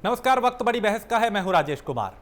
नमस्कार। वक्त बड़ी बहस का है। मैं हूं राजेश कुमार।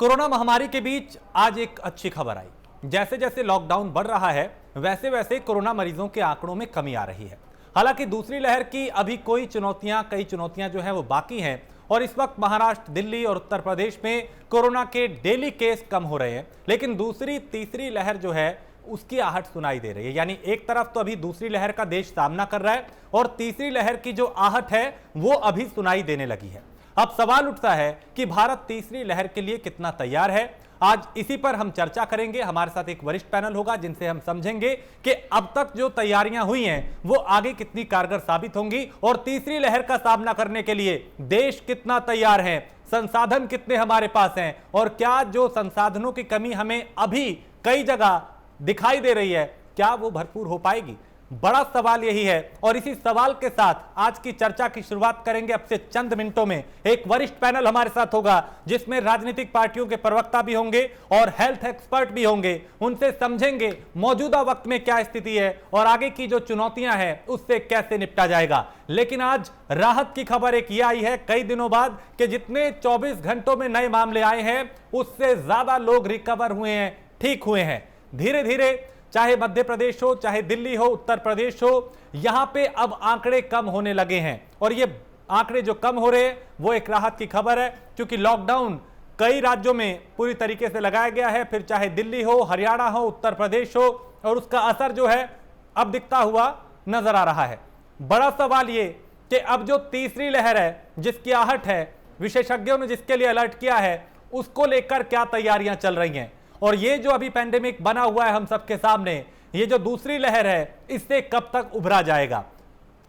कोरोना महामारी के बीच आज एक अच्छी खबर आई। जैसे जैसे लॉकडाउन बढ़ रहा है वैसे वैसे कोरोना मरीजों के आंकड़ों में कमी आ रही है। हालांकि दूसरी लहर की अभी कई चुनौतियां जो है वो बाकी हैं और इस वक्त महाराष्ट्र, दिल्ली और उत्तर प्रदेश में कोरोना के डेली केस कम हो रहे हैं, लेकिन दूसरी तीसरी लहर जो है उसकी आहट सुनाई दे रही है। यानी एक तरफ तो अभी दूसरी लहर का देश सामना कर रहा है और तीसरी लहर की जो आहट है वो अभी सुनाई देने लगी है। अब सवाल उठता है कि भारत तीसरी लहर के लिए कितना तैयार है। आज इसी पर हम चर्चा करेंगे। हमारे साथ एक वरिष्ठ पैनल होगा जिनसे हम समझेंगे कि अब तक जो तैयारियां हुई हैं वो आगे कितनी कारगर साबित होंगी और तीसरी लहर का सामना करने के लिए देश कितना तैयार है, संसाधन कितने हमारे पास हैं और क्या जो संसाधनों की कमी हमें अभी कई जगह दिखाई दे रही है क्या वो भरपूर हो पाएगी। बड़ा सवाल यही है और इसी सवाल के साथ आज की चर्चा की शुरुआत करेंगे। अब से चंद मिनटों में एक वरिष्ठ पैनल हमारे साथ होगा जिसमें राजनीतिक पार्टियों के प्रवक्ता भी होंगे और हेल्थ एक्सपर्ट भी होंगे। उनसे समझेंगे मौजूदा वक्त में क्या स्थिति है और आगे की जो चुनौतियां हैं उससे कैसे निपटा जाएगा। लेकिन आज राहत की खबर एक ये आई है कई दिनों बाद कि जितने 24 घंटों में नए मामले आए हैं उससे ज्यादा लोग रिकवर हुए हैं, ठीक हुए हैं। धीरे धीरे चाहे मध्य प्रदेश हो, चाहे दिल्ली हो, उत्तर प्रदेश हो, यहां पे अब आंकड़े कम होने लगे हैं और ये आंकड़े जो कम हो रहे हैं वो एक राहत की खबर है, क्योंकि लॉकडाउन कई राज्यों में पूरी तरीके से लगाया गया है। फिर चाहे दिल्ली हो, हरियाणा हो, उत्तर प्रदेश हो, और उसका असर जो है अब दिखता हुआ नजर आ रहा है। बड़ा सवाल ये कि अब जो तीसरी लहर है जिसकी आहट है, विशेषज्ञों ने जिसके लिए अलर्ट किया है, उसको लेकर क्या तैयारियां चल रही हैं और ये जो अभी पैंडेमिक बना हुआ है हम सबके सामने, ये जो दूसरी लहर है इससे कब तक उभरा जाएगा।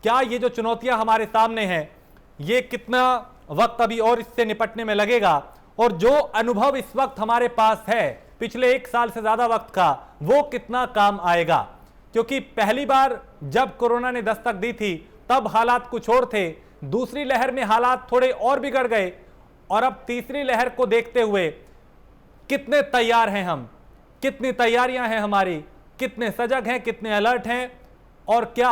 क्या ये जो चुनौतियां हमारे सामने हैं ये कितना वक्त अभी और इससे निपटने में लगेगा और जो अनुभव इस वक्त हमारे पास है पिछले 1 साल से ज्यादा वक्त का, वो कितना काम आएगा। क्योंकि पहली बार जब कोरोना ने दस्तक दी थी तब हालात कुछ और थे, दूसरी लहर में हालात थोड़े और बिगड़ गए और अब तीसरी लहर को देखते हुए कितने तैयार हैं हम, कितनी तैयारियां हैं हमारी, कितने सजग हैं, कितने अलर्ट हैं और क्या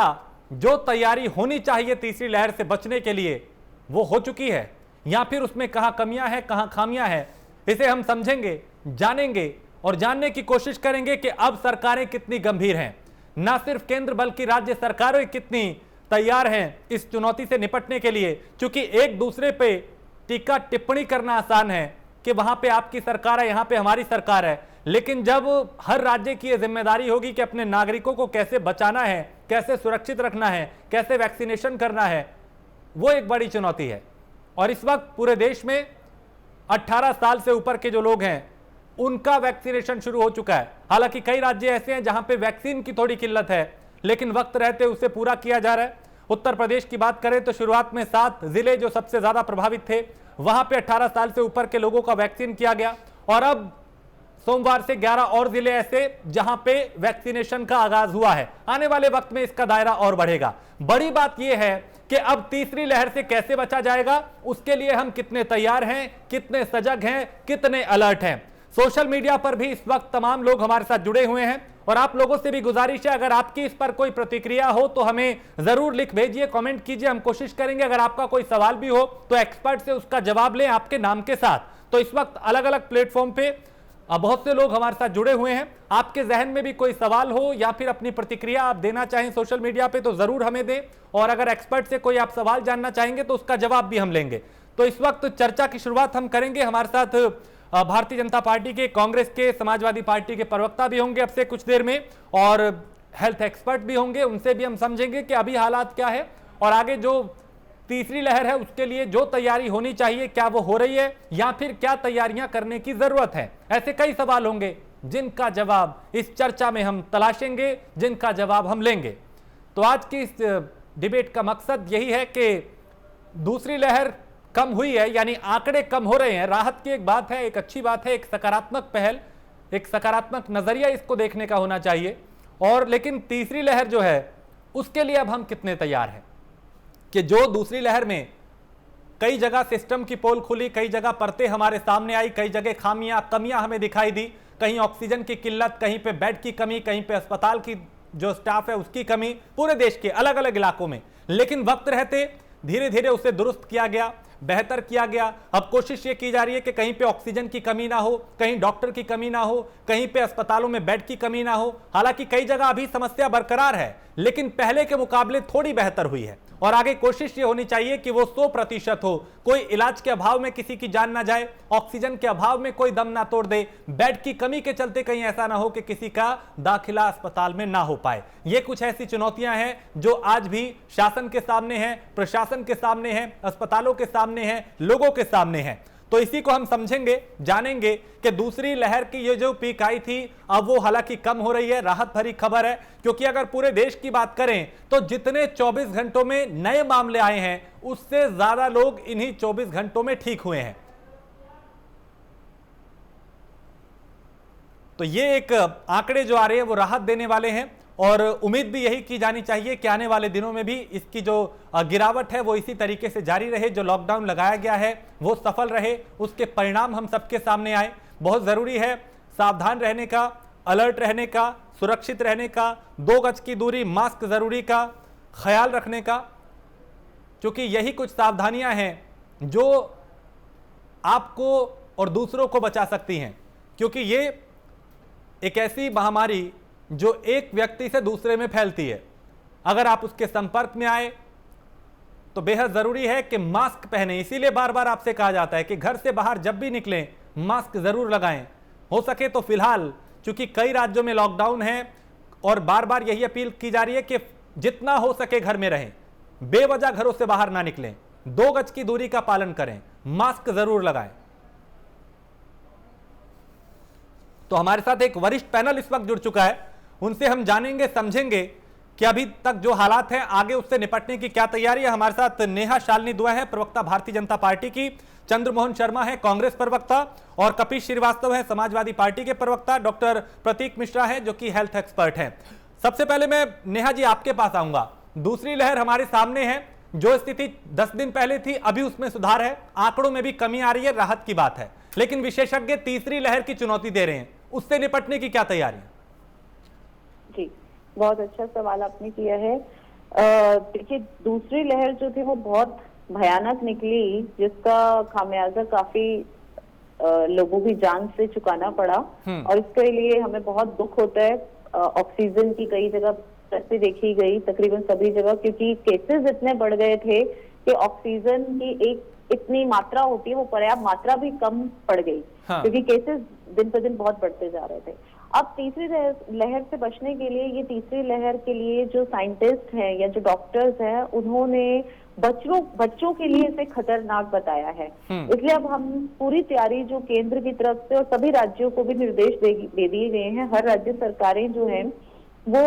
जो तैयारी होनी चाहिए तीसरी लहर से बचने के लिए वो हो चुकी है या फिर उसमें कहां कमियां हैं, कहां खामियां हैं। इसे हम समझेंगे, जानेंगे और जानने की कोशिश करेंगे कि अब सरकारें कितनी गंभीर हैं, ना सिर्फ केंद्र बल्कि राज्य सरकारें कितनी तैयार हैं इस चुनौती से निपटने के लिए। क्योंकि एक दूसरे पे टीका टिप्पणी करना आसान है कि वहां पे आपकी सरकार है, यहां पे हमारी सरकार है, लेकिन जब हर राज्य की यह जिम्मेदारी होगी कि अपने नागरिकों को कैसे बचाना है, कैसे सुरक्षित रखना है, कैसे वैक्सीनेशन करना है, वो एक बड़ी चुनौती है। और इस वक्त पूरे देश में 18 साल से ऊपर के जो लोग हैं उनका वैक्सीनेशन शुरू हो चुका है। हालांकि कई राज्य ऐसे हैं जहां पे वैक्सीन की थोड़ी किल्लत है, लेकिन वक्त रहते उसे पूरा किया जा रहा है। उत्तर प्रदेश की बात करें तो शुरुआत में 7 जिले जो सबसे ज्यादा प्रभावित थे वहां पे 18 साल से ऊपर के लोगों का वैक्सीन किया गया और अब सोमवार से 11 और जिले ऐसे जहां पे वैक्सीनेशन का आगाज हुआ है। आने वाले वक्त में इसका दायरा और बढ़ेगा। बड़ी बात यह है कि अब तीसरी लहर से कैसे बचा जाएगा, उसके लिए हम कितने तैयार हैं, कितने सजग हैं, कितने अलर्ट हैं। सोशल मीडिया पर भी इस वक्त तमाम लोग हमारे साथ जुड़े हुए हैं और आप लोगों से भी गुजारिश है अगर आपकी इस पर कोई प्रतिक्रिया हो तो हमें जरूर लिख भेजिए, कमेंट कीजिए। हम कोशिश करेंगे अगर आपका कोई सवाल भी हो तो एक्सपर्ट से उसका जवाब लें आपके नाम के साथ। तो इस वक्त अलग अलग प्लेटफॉर्म पे बहुत से लोग हमारे साथ जुड़े हुए हैं। आपके जहन में भी कोई सवाल हो या फिर अपनी प्रतिक्रिया आप देना चाहें सोशल मीडिया पे तो जरूर हमें दें और अगर एक्सपर्ट से कोई आप सवाल जानना चाहेंगे तो उसका जवाब भी हम लेंगे। तो इस वक्त चर्चा की शुरुआत हम करेंगे। हमारे साथ भारतीय जनता पार्टी के, कांग्रेस के, समाजवादी पार्टी के प्रवक्ता भी होंगे अब से कुछ देर में और हेल्थ एक्सपर्ट भी होंगे। उनसे भी हम समझेंगे कि अभी हालात क्या है और आगे जो तीसरी लहर है उसके लिए जो तैयारी होनी चाहिए क्या वो हो रही है या फिर क्या तैयारियां करने की जरूरत है। ऐसे कई सवाल होंगे जिनका जवाब इस चर्चा में हम तलाशेंगे, जिनका जवाब हम लेंगे। तो आज की इस डिबेट का मकसद यही है कि दूसरी लहर कम हुई है, यानी आंकड़े कम हो रहे हैं। राहत की एक बात है, एक अच्छी बात है, एक सकारात्मक पहल, एक सकारात्मक नजरिया इसको देखने का होना चाहिए। और लेकिन तीसरी लहर जो है उसके लिए अब हम कितने तैयार हैं कि जो दूसरी लहर में कई जगह सिस्टम की पोल खुली, कई जगह परतें हमारे सामने आई, कई जगह कमियां हमें दिखाई दी, कहीं ऑक्सीजन की किल्लत, कहीं पे बेड की कमी, कहीं पे अस्पताल की जो स्टाफ है उसकी कमी, पूरे देश के अलग अलग इलाकों में। लेकिन वक्त रहते धीरे धीरे उसे दुरुस्त किया गया, बेहतर किया गया। अब कोशिश ये की जा रही है कि कहीं पे ऑक्सीजन की कमी ना हो, कहीं डॉक्टर की कमी ना हो, कहीं पे अस्पतालों में बेड की कमी ना हो। हालांकि कई जगह अभी समस्या बरकरार है, लेकिन पहले के मुकाबले थोड़ी बेहतर हुई है और आगे कोशिश ये होनी चाहिए कि वो 100% हो। कोई इलाज के अभाव में किसी की जान ना जाए, ऑक्सीजन के अभाव में कोई दम ना तोड़ दे, बेड की कमी के चलते कहीं ऐसा ना हो कि किसी का दाखिला अस्पताल में ना हो पाए। ये कुछ ऐसी चुनौतियां हैं जो आज भी शासन के सामने हैं, प्रशासन के सामने हैं, अस्पतालों के सामने हैं, लोगों के सामने हैं। तो इसी को हम समझेंगे, जानेंगे कि दूसरी लहर की ये जो पीक आई थी अब वो हालांकि कम हो रही है। राहत भरी खबर है, क्योंकि अगर पूरे देश की बात करें तो जितने 24 घंटों में नए मामले आए हैं उससे ज्यादा लोग इन्हीं 24 घंटों में ठीक हुए हैं। तो ये एक आंकड़े जो आ रहे हैं वो राहत देने वाले हैं और उम्मीद भी यही की जानी चाहिए कि आने वाले दिनों में भी इसकी जो गिरावट है वो इसी तरीके से जारी रहे। जो लॉकडाउन लगाया गया है वो सफल रहे, उसके परिणाम हम सबके सामने आए। बहुत ज़रूरी है सावधान रहने का, अलर्ट रहने का, सुरक्षित रहने का, 2 गज की दूरी, मास्क ज़रूरी का ख्याल रखने का, क्योंकि यही कुछ सावधानियां हैं जो आपको और दूसरों को बचा सकती हैं। क्योंकि ये एक ऐसी महामारी जो एक व्यक्ति से दूसरे में फैलती है, अगर आप उसके संपर्क में आए तो बेहद जरूरी है कि मास्क पहने। इसीलिए बार बार आपसे कहा जाता है कि घर से बाहर जब भी निकलें मास्क जरूर लगाएं। हो सके तो फिलहाल चूंकि कई राज्यों में लॉकडाउन है और बार बार यही अपील की जा रही है कि जितना हो सके घर में रहें, बेवजह घरों से बाहर ना निकलें, 2 गज की दूरी का पालन करें, मास्क जरूर लगाएं। तो हमारे साथ एक वरिष्ठ पैनल इस वक्त जुड़ चुका है, उनसे हम जानेंगे, समझेंगे कि अभी तक जो हालात हैं आगे उससे निपटने की क्या तैयारी है। हमारे साथ नेहा शालिनी दुआ है, प्रवक्ता भारतीय जनता पार्टी की, चंद्रमोहन शर्मा है, कांग्रेस प्रवक्ता, और कपिल श्रीवास्तव है, समाजवादी पार्टी के प्रवक्ता, डॉक्टर प्रतीक मिश्रा है जो कि हेल्थ एक्सपर्ट हैं। सबसे पहले मैं नेहा जी आपके पास आऊंगा। दूसरी लहर हमारे सामने है, जो स्थिति 10 दिन पहले थी अभी उसमें सुधार है, आंकड़ों में भी कमी आ रही है, राहत की बात है, लेकिन विशेषज्ञ तीसरी लहर की चुनौती दे रहे हैं, उससे निपटने की क्या तैयारी है? जी, बहुत अच्छा सवाल आपने किया है। देखिए, दूसरी लहर जो थी वो बहुत भयानक निकली, जिसका खामियाजा काफी लोगों की जान से चुकाना पड़ा और इसके लिए हमें बहुत दुख होता है। ऑक्सीजन की कई जगह तस्वीर देखी गई, तकरीबन सभी जगह, क्योंकि केसेस इतने बढ़ गए थे कि ऑक्सीजन की एक इतनी मात्रा होती है वो पर्याप्त मात्रा भी कम पड़ गई, क्योंकि केसेस दिन पर दिन बहुत बढ़ते जा रहे थे। अब तीसरी लहर से बचने के लिए, ये तीसरी लहर के लिए जो साइंटिस्ट हैं या जो डॉक्टर्स हैं, उन्होंने बच्चों के लिए इसे खतरनाक बताया है। इसलिए अब हम पूरी तैयारी जो केंद्र की तरफ से और सभी राज्यों को भी निर्देश दे दिए गए हैं। हर राज्य सरकारें जो हैं वो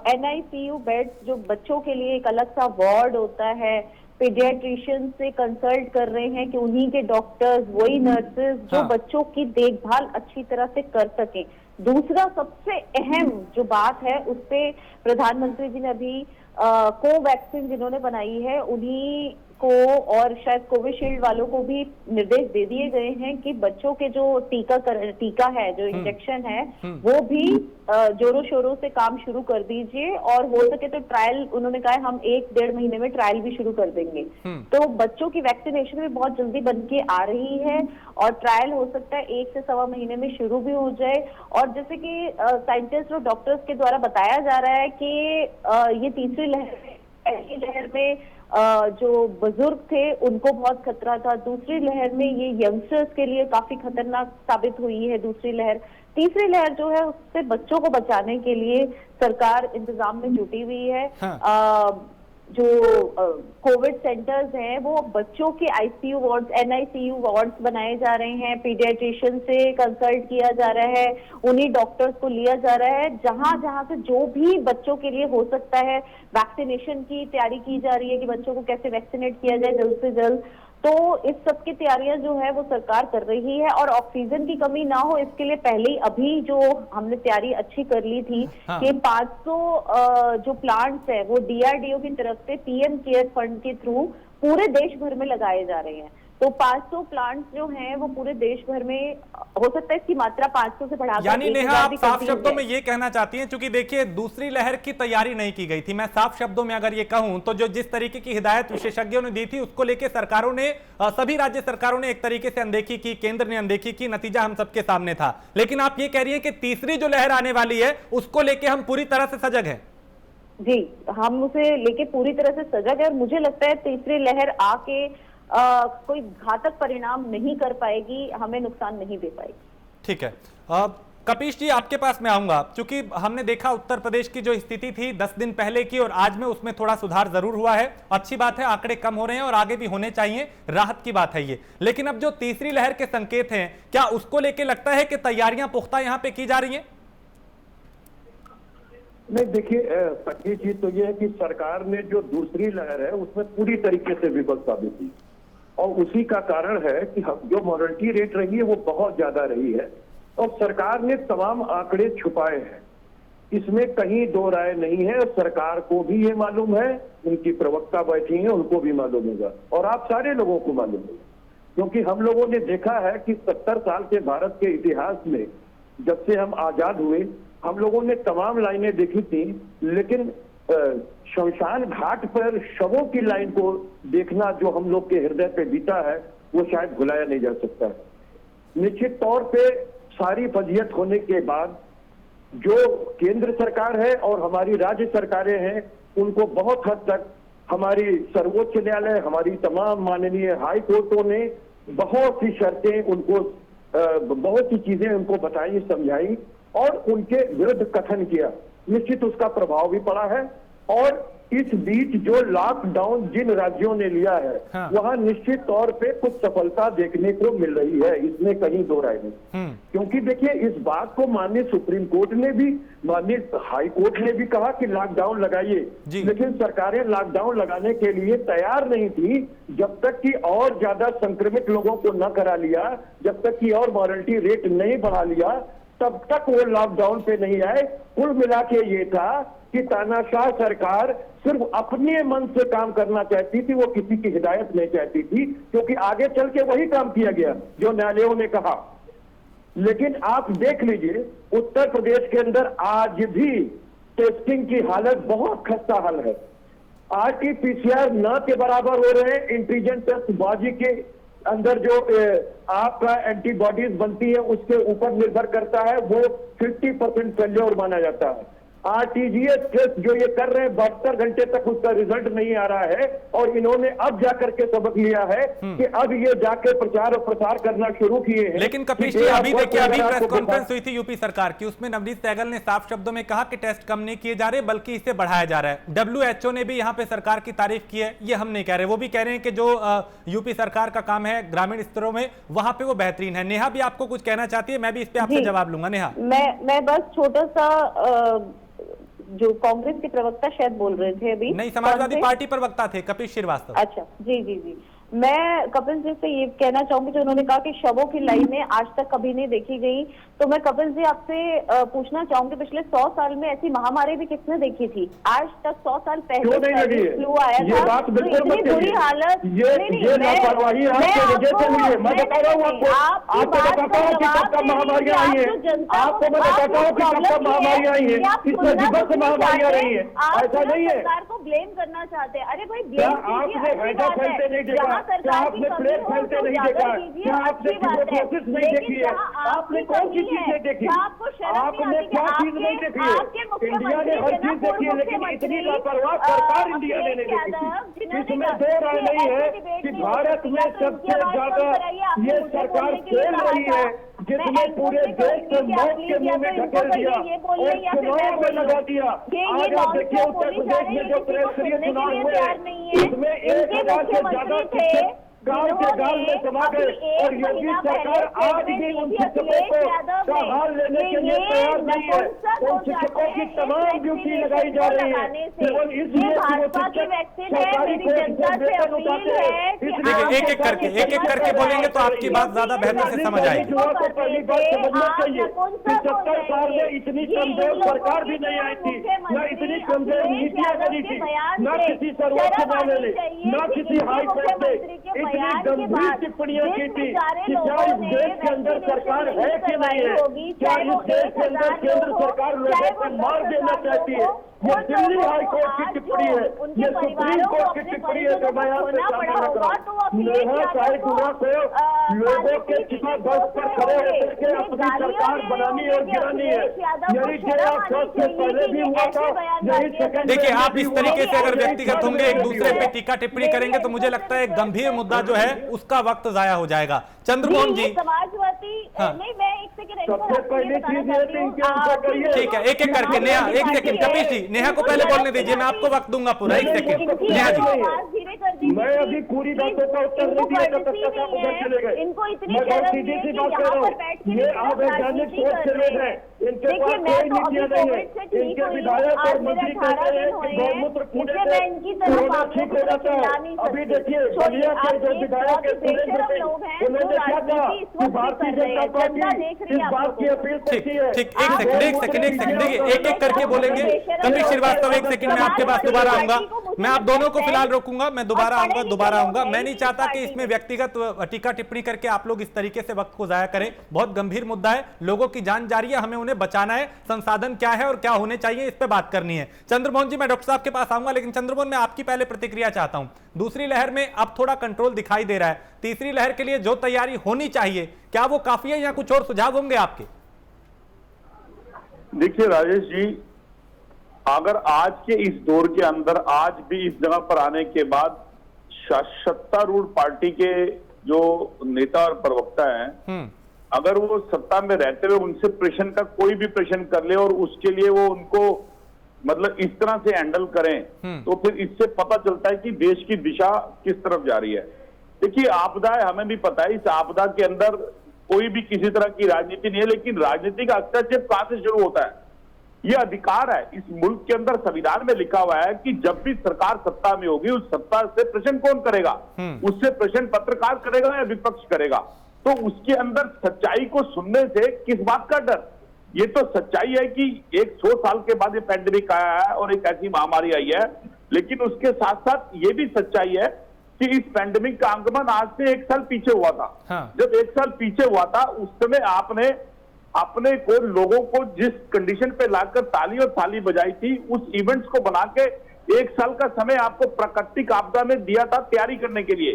NICU बेड्स, जो बच्चों के लिए एक अलग सा वार्ड होता है, पीडियाट्रिशियन से कंसल्ट कर रहे हैं कि उन्हीं के डॉक्टर्स, वही नर्सेज जो बच्चों की देखभाल अच्छी तरह से कर सकें। दूसरा सबसे अहम जो बात है, उस पे प्रधानमंत्री जी ने अभी कोवैक्सीन जिन्होंने बनाई है उन्हीं को और शायद कोविशील्ड वालों को भी निर्देश दे दिए गए हैं कि बच्चों के जो टीका है, जो इंजेक्शन है, वो भी जोरों शोरों से काम शुरू कर दीजिए और हो सके तो ट्रायल, उन्होंने कहा है हम 1-1.5 महीने में ट्रायल भी शुरू कर देंगे। तो बच्चों की वैक्सीनेशन भी बहुत जल्दी बन के आ रही है और ट्रायल हो सकता है 1 से सवा महीने में शुरू भी हो जाए। और जैसे कि साइंटिस्ट और डॉक्टर्स के द्वारा बताया जा रहा है कि ये तीसरी लहर, पहली लहर में जो बुजुर्ग थे उनको बहुत खतरा था, दूसरी लहर में ये यंगस्टर्स के लिए काफी खतरनाक साबित हुई है दूसरी लहर। तीसरी लहर जो है उससे बच्चों को बचाने के लिए सरकार इंतजाम में जुटी हुई है। जो कोविड सेंटर्स हैं वो बच्चों के ICU वार्ड्स, NICU वार्ड्स बनाए जा रहे हैं, पीडियाट्रिशियन से कंसल्ट किया जा रहा है, उन्हीं डॉक्टर्स को लिया जा रहा है, जहां जहां से जो भी बच्चों के लिए हो सकता है वैक्सीनेशन की तैयारी की जा रही है कि बच्चों को कैसे वैक्सीनेट किया जाए जल्द से जल्द। तो इस सब की तैयारियां जो है वो सरकार कर रही है और ऑक्सीजन की कमी ना हो इसके लिए पहले ही अभी जो हमने तैयारी अच्छी कर ली थी कि 500 जो प्लांट्स है वो DRDO की तरफ से PM केयर फंड के थ्रू पूरे देश भर में लगाए जा रहे हैं। तो 500 प्लांट्स जो हैं वो पूरे देश भर में, हो सकता है इसकी मात्रा 500 से बढ़ाकर यानी 1000 नेहा, आप भी साफ कर दी शब्दों है। में ये कहना चाहती हैं, क्योंकि देखिए दूसरी लहर की तैयारी नहीं की गई थी। मैं साफ शब्दों में अगर ये कहूं तो जो जिस तरीके की हिदायत विशेषज्ञों ने दी थी उसको लेकर सरकारों ने, सभी राज्य सरकारों ने एक तरीके से अनदेखी की, केंद्र ने अनदेखी की, नतीजा हम सबके सामने था। लेकिन आप ये कह रही है कि तीसरी जो लहर आने वाली है उसको लेकर हम पूरी तरह से सजग हैं। जी, हम उसे लेके पूरी तरह से सजग है और मुझे लगता है तीसरी लहर आके कोई घातक परिणाम नहीं कर पाएगी, हमें नुकसान नहीं दे पाएगी। ठीक है, कपीश जी आपके पास मैं आऊंगा, क्योंकि हमने देखा उत्तर प्रदेश की जो स्थिति थी 10 दिन पहले की और आज में, उसमें थोड़ा सुधार जरूर हुआ है। अच्छी बात है, आंकड़े कम हो रहे हैं और आगे भी होने चाहिए, राहत की बात है ये। लेकिन अब जो तीसरी लहर के संकेत हैं, क्या उसको लेके लगता है कि तैयारियां पुख्ता यहां पे की जा रही हैं? नहीं, देखिए पहली चीज तो ये है कि सरकार ने जो दूसरी लहर है उसमें पूरी तरीके से विफल साबित की और उसी का कारण है कि जो मॉर्टलिटी रेट रही है वो बहुत ज्यादा रही है और सरकार ने तमाम आंकड़े छुपाए हैं। इसमें कहीं दो राय नहीं है। सरकार को भी ये मालूम है, उनकी प्रवक्ता बैठी हैं उनको भी मालूम होगा और आप सारे लोगों को मालूम होगा, क्योंकि हम लोगों ने देखा है कि 70 साल के भारत के इतिहास में जब से हम आजाद हुए हम लोगों ने तमाम लाइनें देखी थी, लेकिन शमशान घाट पर शवों की लाइन को देखना जो हम लोग के हृदय पे बीता है वो शायद भुलाया नहीं जा सकता है। निश्चित तौर पे सारी फजीयत होने के बाद जो केंद्र सरकार है और हमारी राज्य सरकारें हैं उनको बहुत हद तक हमारी सर्वोच्च न्यायालय, हमारी तमाम माननीय हाई कोर्टों ने बहुत सी शर्तें उनको, बहुत सी चीजें उनको बताई, समझाई और उनके विरुद्ध कथन किया। निश्चित उसका प्रभाव भी पड़ा है और इस बीच जो लॉकडाउन जिन राज्यों ने लिया है हाँ। वहां निश्चित तौर पे कुछ सफलता देखने को मिल रही है, इसमें कहीं दो राय नहीं। क्योंकि देखिए इस बात को माननीय सुप्रीम कोर्ट ने भी, माननीय हाई कोर्ट ने भी कहा कि लॉकडाउन लगाइए, लेकिन सरकारें लॉकडाउन लगाने के लिए तैयार नहीं थी जब तक कि और ज्यादा संक्रमित लोगों को न करा लिया, जब तक कि और मॉर्टलिटी रेट नहीं बढ़ा लिया, तब तक वो लॉकडाउन पे नहीं आए। कुल मिला के ये था कि तानाशाह सरकार सिर्फ अपने मन से काम करना चाहती थी, वो किसी की हिदायत नहीं चाहती थी, क्योंकि आगे चल के वही काम किया गया जो न्यायालयों ने कहा। लेकिन आप देख लीजिए उत्तर प्रदेश के अंदर आज भी टेस्टिंग की हालत बहुत खस्ता हाल है। RT-PCR न के बराबर हो रहे हैं। एंटीजन टेस्ट बाजी के अंदर जो आपका एंटीबॉडीज बनती है उसके ऊपर निर्भर करता है, वो 50% फेल्योर माना जाता है। RTGS टेस्ट जो ये कर रहे हैं 72 घंटे तक उसका रिजल्ट नहीं आ रहा है और इन्होंने अब जाकर के सबक लिया है कि अब ये जाके प्रचार और प्रसार करना शुरू किए हैं। लेकिन कपीश जी अभी देखिए, अभी प्रेस कॉन्फ्रेंस हुई थी यूपी सरकार की, उसमें नवनीत सहगल ने साफ शब्दों में कहा कि टेस्ट कम नहीं किए जा रहे बल्कि इसे बढ़ाया जा रहा है। WHO ने भी यहाँ पे सरकार की तारीफ की है, ये हम नहीं कह रहे, वो भी कह रहे हैं कि जो यूपी सरकार का काम है ग्रामीण स्तरों में वहां पे वो बेहतरीन है। नेहा भी आपको कुछ कहना चाहती है, मैं भी इस पे आपसे जवाब लूंगा। नेहा, मैं बस छोटा सा, जो कांग्रेस के प्रवक्ता शायद बोल रहे थे अभी, नहीं समाजवादी पार्टी प्रवक्ता थे कपिल श्रीवास्तव। अच्छा, जी जी जी, मैं कपिल जी से ये कहना चाहूंगी, जो उन्होंने कहा कि शवों की लाइनें आज तक कभी नहीं देखी गई, तो मैं कपिल जी आपसे पूछना चाहूंगी पिछले 100 साल में ऐसी महामारी भी किसने देखी थी? आज तक 100 साल पहले फ्लू आया था, ये बात बिल्कुल इतनी बुरी हालत, ये लापरवाही आपकी वजह से हुई है। मैं बता रहा हूँ आपको बताता हूँ कि कब कब महामारियां आई है, आपको मैं बताता हूँ कि कब कब महामारियां आई है, इसमें विभत्स से महामारियां रही है, ऐसा नहीं है। सरकार को ब्लेम करना चाहते हैं, अरे भाई क्या आपने हैजा फैलते नहीं देखा? क्या आपने प्लेट फैलते नहीं देखा? क्या आपने ट्यूबरक्लोसिस नहीं देखी है? आपने कौन सी चीज नहीं देखी? आपने क्या चीज नहीं देखी है? इंडिया ने हर चीज देखी है, लेकिन इतनी लापरवाह सरकार इंडिया ने नहीं देखी थी। इसमें दो राय नहीं है कि भारत में सबसे ज्यादा ये सरकार खेल रही है, जिसने पूरे देश को मौत के मुंह में ढकेल दिया और चुनाव में लगा दिया। आज आप देखिए उत्तर प्रदेश में जो त्रिस्तरीय चुनाव हुए उसमें 1000 से ज्यादा शिक्षक गांव के गांव में समा गए और योगी सरकार आज भी उन शिक्षकों का हाल लेने के लिए तैयार नहीं है। उन शिक्षकों की तमाम ड्यूटी लगाई जा रही है केवल इसलिए कि वो शिक्षक सरकारी वेतन उठाते हैं। एक एक करके बोलेंगे तो आपकी बात ज्यादा बेहतर से समझ आएगी। पहली बात समझना चाहिए कि 70 साल में इतनी कमजोर सरकार भी नहीं आई थी, न इतनी कमजोर नीतियां बनी थी, न किसी सर्वोच्च न्यायालय ने, न किसी हाई कोर्ट ने बयान के गंभीर बाद टिप्पणियां की जिस थी बेचारे कि क्या लोगों इस ने देश के अंदर सरकार है कि नहीं है, होगी, क्या चाहे इस वो देश के अंदर 1000 केंद्र लोग हो, सरकार चाहे लोगों वो को मार 10,000 देना चाहती है। लोग हो, ये उन दिल्ली लोगों हाई को कोर्ट की आज टिप्पणी जो है, उनके ये सुप्रीम परिवारों को कोर्ट की अपने टिप्पणी है। परिजनों तो मैं को आपसे खोना पड़ा सामना होगा, तो वो अखिलेश नेहा यादव साहिबुल्ला को लोगों के छिपा दस पर खड़े होकर के अपनी सरकार बनानी और गिरानी है। यही जेरा फर्स्ट से पहले भी हुआ था, यही सेकंड देखिए, में आप भी इस हुआ तरीके से था, अगर यही व्यक्तिगत थर्ड होंगे, में एक भी दूसरे हुआ पे था। टीका टिप्पणी करेंगे, तो मुझे लगता है एक गंभीर मुद्दा जो है उसका वक्त जाया हो जाएगा। चंद्रमोहन जी, समाजवादी हाँ। नहीं, मैं एक सेकंड सबसे पहली चीज ये थी कि उनको करिए। ठीक है, एक एक करके नेहा, एक सेकंड, कपिल जी, नेहा को पहले बोलने दीजिए, मैं आपको वक्त दूंगा पूरा, एक सेकंड। नेहा जी, मैं अभी पूरी बातों का उत्तर नहीं दिया तब तक आप उधर चले गए। इनको इतनी मैं बहुत शर्म सीधी नहीं सी है बात कि कर यहाँ रहा पर बैठ के हूँ। ये अवैधानिक सोच के लोग हैं, इनके पास कोई नीतियां नहीं है। इनके विधायक और मंत्री कहते हैं कि गौमूत्र कूड़े से कोरोना ठीक हो जाता है। अभी देखिए बलिया के जो विधायक है सुरेंद्र सिंह, उन्होंने क्या कहा कि भारतीय जनता पार्टी इस बात की अपील करती है। ठीक, एक सेकंड, देखिए एक एक करके बोलेंगे। कपिल श्रीवास्तव, एक सेकंड में आपके पास दोबारा आऊंगा। मैं आप दोनों को फिलहाल रोकूंगा, मैं दोबारा आऊंगा। मैं नहीं चाहता कि इसमें व्यक्तिगत टीका टिप्पणी करके आप लोग इस तरीके से वक्त को जाया करें। बहुत गंभीर मुद्दा है, लोगों की जान जा रही है, हमें उन्हें बचाना है। संसाधन क्या है और क्या होने चाहिए, इस पे बात करनी है। चंद्रमोहन जी, मैं डॉक्टर साहब के पास आऊंगा, लेकिन चंद्रमोहन, मैं आपकी पहले प्रतिक्रिया चाहता हूं। दूसरी लहर में अब थोड़ा कंट्रोल दिखाई दे रहा है, तीसरी लहर के लिए जो तैयारी होनी चाहिए, क्या वो काफी है या कुछ और सुझाव होंगे आपके? देखिए राजेश जी, अगर आज के इस दौर के अंदर आज भी इस जगह पर आने के बाद सत्तारूढ़ पार्टी के जो नेता और प्रवक्ता हैं, अगर वो सत्ता में रहते हुए उनसे प्रश्न का कोई भी प्रश्न कर ले और उसके लिए वो उनको मतलब इस तरह से हैंडल करें, तो फिर इससे पता चलता है कि देश की दिशा किस तरफ जा रही है। देखिए, आपदा है, हमें भी पता है, इस आपदा के अंदर कोई भी किसी तरह की राजनीति नहीं है, लेकिन राजनीति का हस्तक्षेप कहां से शुरू होता है? ये अधिकार है, इस मुल्क के अंदर संविधान में लिखा हुआ है कि जब भी सरकार सत्ता में होगी, उस सत्ता से प्रश्न कौन करेगा? उससे प्रश्न पत्रकार करेगा या विपक्ष करेगा? तो उसके अंदर सच्चाई को सुनने से किस बात का डर? ये तो सच्चाई है कि 100 साल के बाद ये पैंडेमिक आया है और एक ऐसी महामारी आई है, लेकिन उसके साथ साथ ये भी सच्चाई है कि इस पैंडेमिक का आगमन आज से 1 साल पीछे हुआ था। जब 1 साल पीछे हुआ था, उस समय आपने अपने को लोगों को जिस कंडीशन पे लाकर ताली और थाली बजाई थी, उस इवेंट्स को बना के 1 साल का समय आपको प्राकृतिक आपदा में दिया था तैयारी करने के लिए।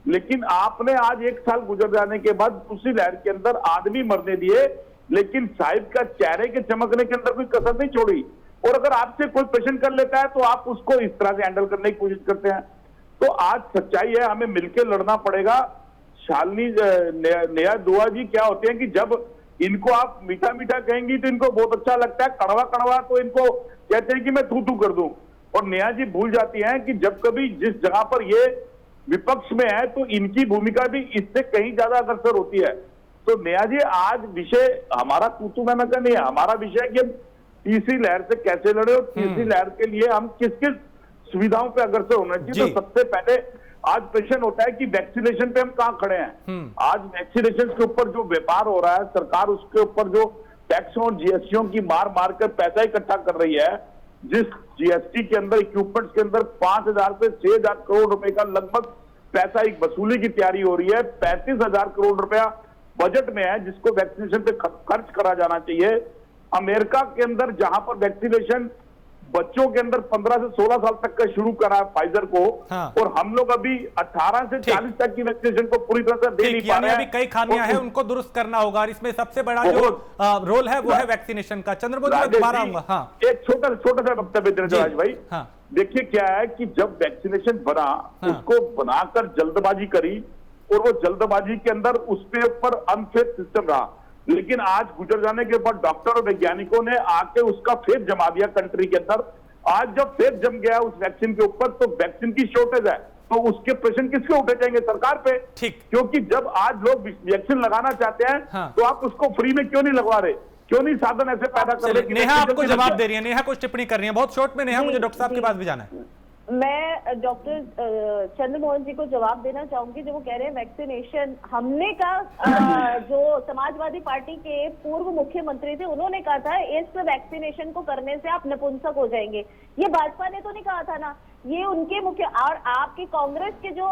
लेकिन आपने आज 1 साल गुजर जाने के बाद दूसरी लहर के अंदर आदमी मरने दिए, लेकिन साहिब का चेहरे के चमकने के अंदर कोई कसर नहीं छोड़ी। और अगर आपसे कोई प्रश्न कर लेता है तो आप उसको इस तरह से हैंडल करने की कोशिश करते हैं। तो आज सच्चाई है, हमें मिलकर लड़ना पड़ेगा। शालिनी नेहा दुआ जी क्या होते हैं कि जब इनको आप मीठा मीठा कहेंगी तो इनको बहुत अच्छा लगता है, कड़वा कड़वा तो इनको कहते हैं कि मैं तू कर दूं। और नेहा जी भूल जाती हैं कि जब कभी जिस जगह पर ये विपक्ष में है तो इनकी भूमिका भी इससे कहीं ज्यादा अग्रसर होती है। तो नेहा जी, आज विषय हमारा तू मैं का नहीं है, हमारा विषय है कि हम तीसरी लहर से कैसे लड़े और तीसरी लहर के लिए हम किस किस सुविधाओं पे अग्रसर होना चाहिए। तो सबसे पहले आज प्रश्न होता है कि वैक्सीनेशन पे हम कहां खड़े हैं। आज वैक्सीनेशन के ऊपर जो व्यापार हो रहा है, सरकार उसके ऊपर जो टैक्सों और जीएसटीओं की मार मार कर पैसा इकट्ठा कर रही है, जिस जीएसटी के अंदर इक्विपमेंट्स के अंदर 5,000 से 6,000 करोड़ रुपए का लगभग पैसा एक वसूली की तैयारी हो रही है। 35,000 करोड़ रुपया बजट में है जिसको वैक्सीनेशन पे खर्च करा जाना चाहिए। अमेरिका के अंदर जहां पर वैक्सीनेशन बच्चों के अंदर 15 से 16 साल तक का शुरू करा फाइजर को, और हम लोग अभी 18 से 40 तक की वैक्सीनेशन को पूरी तरह से दे नहीं पा रहे हैं। अभी कई खामियां हैं, उनको दुरुस्त करना होगा और इसमें सबसे बड़ा जो रोल है वो है वैक्सीनेशन का। चंद्रमोहन जी, दोबारा आऊंगा। एक छोटा सा वक्तव्य देना चाहिए भाई। देखिए क्या है कि जब वैक्सीनेशन बना, उसको बनाकर जल्दबाजी करी और वो जल्दबाजी के अंदर उसके ऊपर अनफेयर सिस्टम रहा। लेकिन आज गुजर जाने के बाद डॉक्टर और वैज्ञानिकों ने आके उसका फेस जमा दिया कंट्री के अंदर। आज जब फेस जम गया उस वैक्सीन के ऊपर, तो वैक्सीन की शॉर्टेज है, तो उसके प्रश्न किसके उठे जाएंगे? सरकार पे। ठीक, क्योंकि जब आज लोग वैक्सीन लगाना चाहते हैं तो आप उसको फ्री में क्यों नहीं लगवा रहे? क्यों नहीं साधन ऐसे पैदा कर रहे? नेहा आपको जवाब दे रही है, नेहा कुछ टिप्पणी कर रही है बहुत शॉर्ट में। नेहा, मुझे डॉक्टर साहब के पास भी जाना है। मैं डॉक्टर चंद्रमोहन जी को जवाब देना चाहूंगी, जो वो कह रहे हैं वैक्सीनेशन हमने का जो समाजवादी पार्टी के पूर्व मुख्यमंत्री थे उन्होंने कहा था इस वैक्सीनेशन को करने से आप नपुंसक हो जाएंगे। ये भाजपा ने तो नहीं कहा था ना। ये उनके मुख्य। और आपके कांग्रेस के जो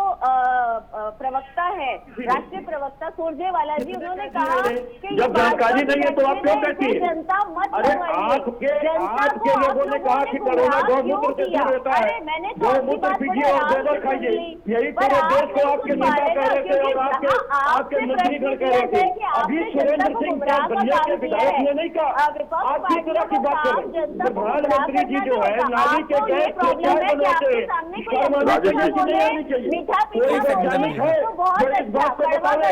प्रवक्ता है, राष्ट्रीय प्रवक्ता सुरजेवाला जी, उन्होंने कहा कि जब जानकारी नहीं है तो आप क्यों कहती है? जनता मत अरे आपके लोगों ने कहा कि कोरोना गौमूत्र से दूर रहता है, गौमूत्र पीजिए और गोबर खाइए, यही पूरे देश को आपके नेता कह रहे थे और आपके मंत्रीगण कह रहे थे। अभी सुरेंद्र सिंह बलिया के विधायक ने नहीं कहा, आप किस तरह की बात कर रहे हैं? प्रधानमंत्री जी जो है नाली के गैस को क्या बनाते हैं, कोई वैज्ञानिक है जो इस बात को बता रहे?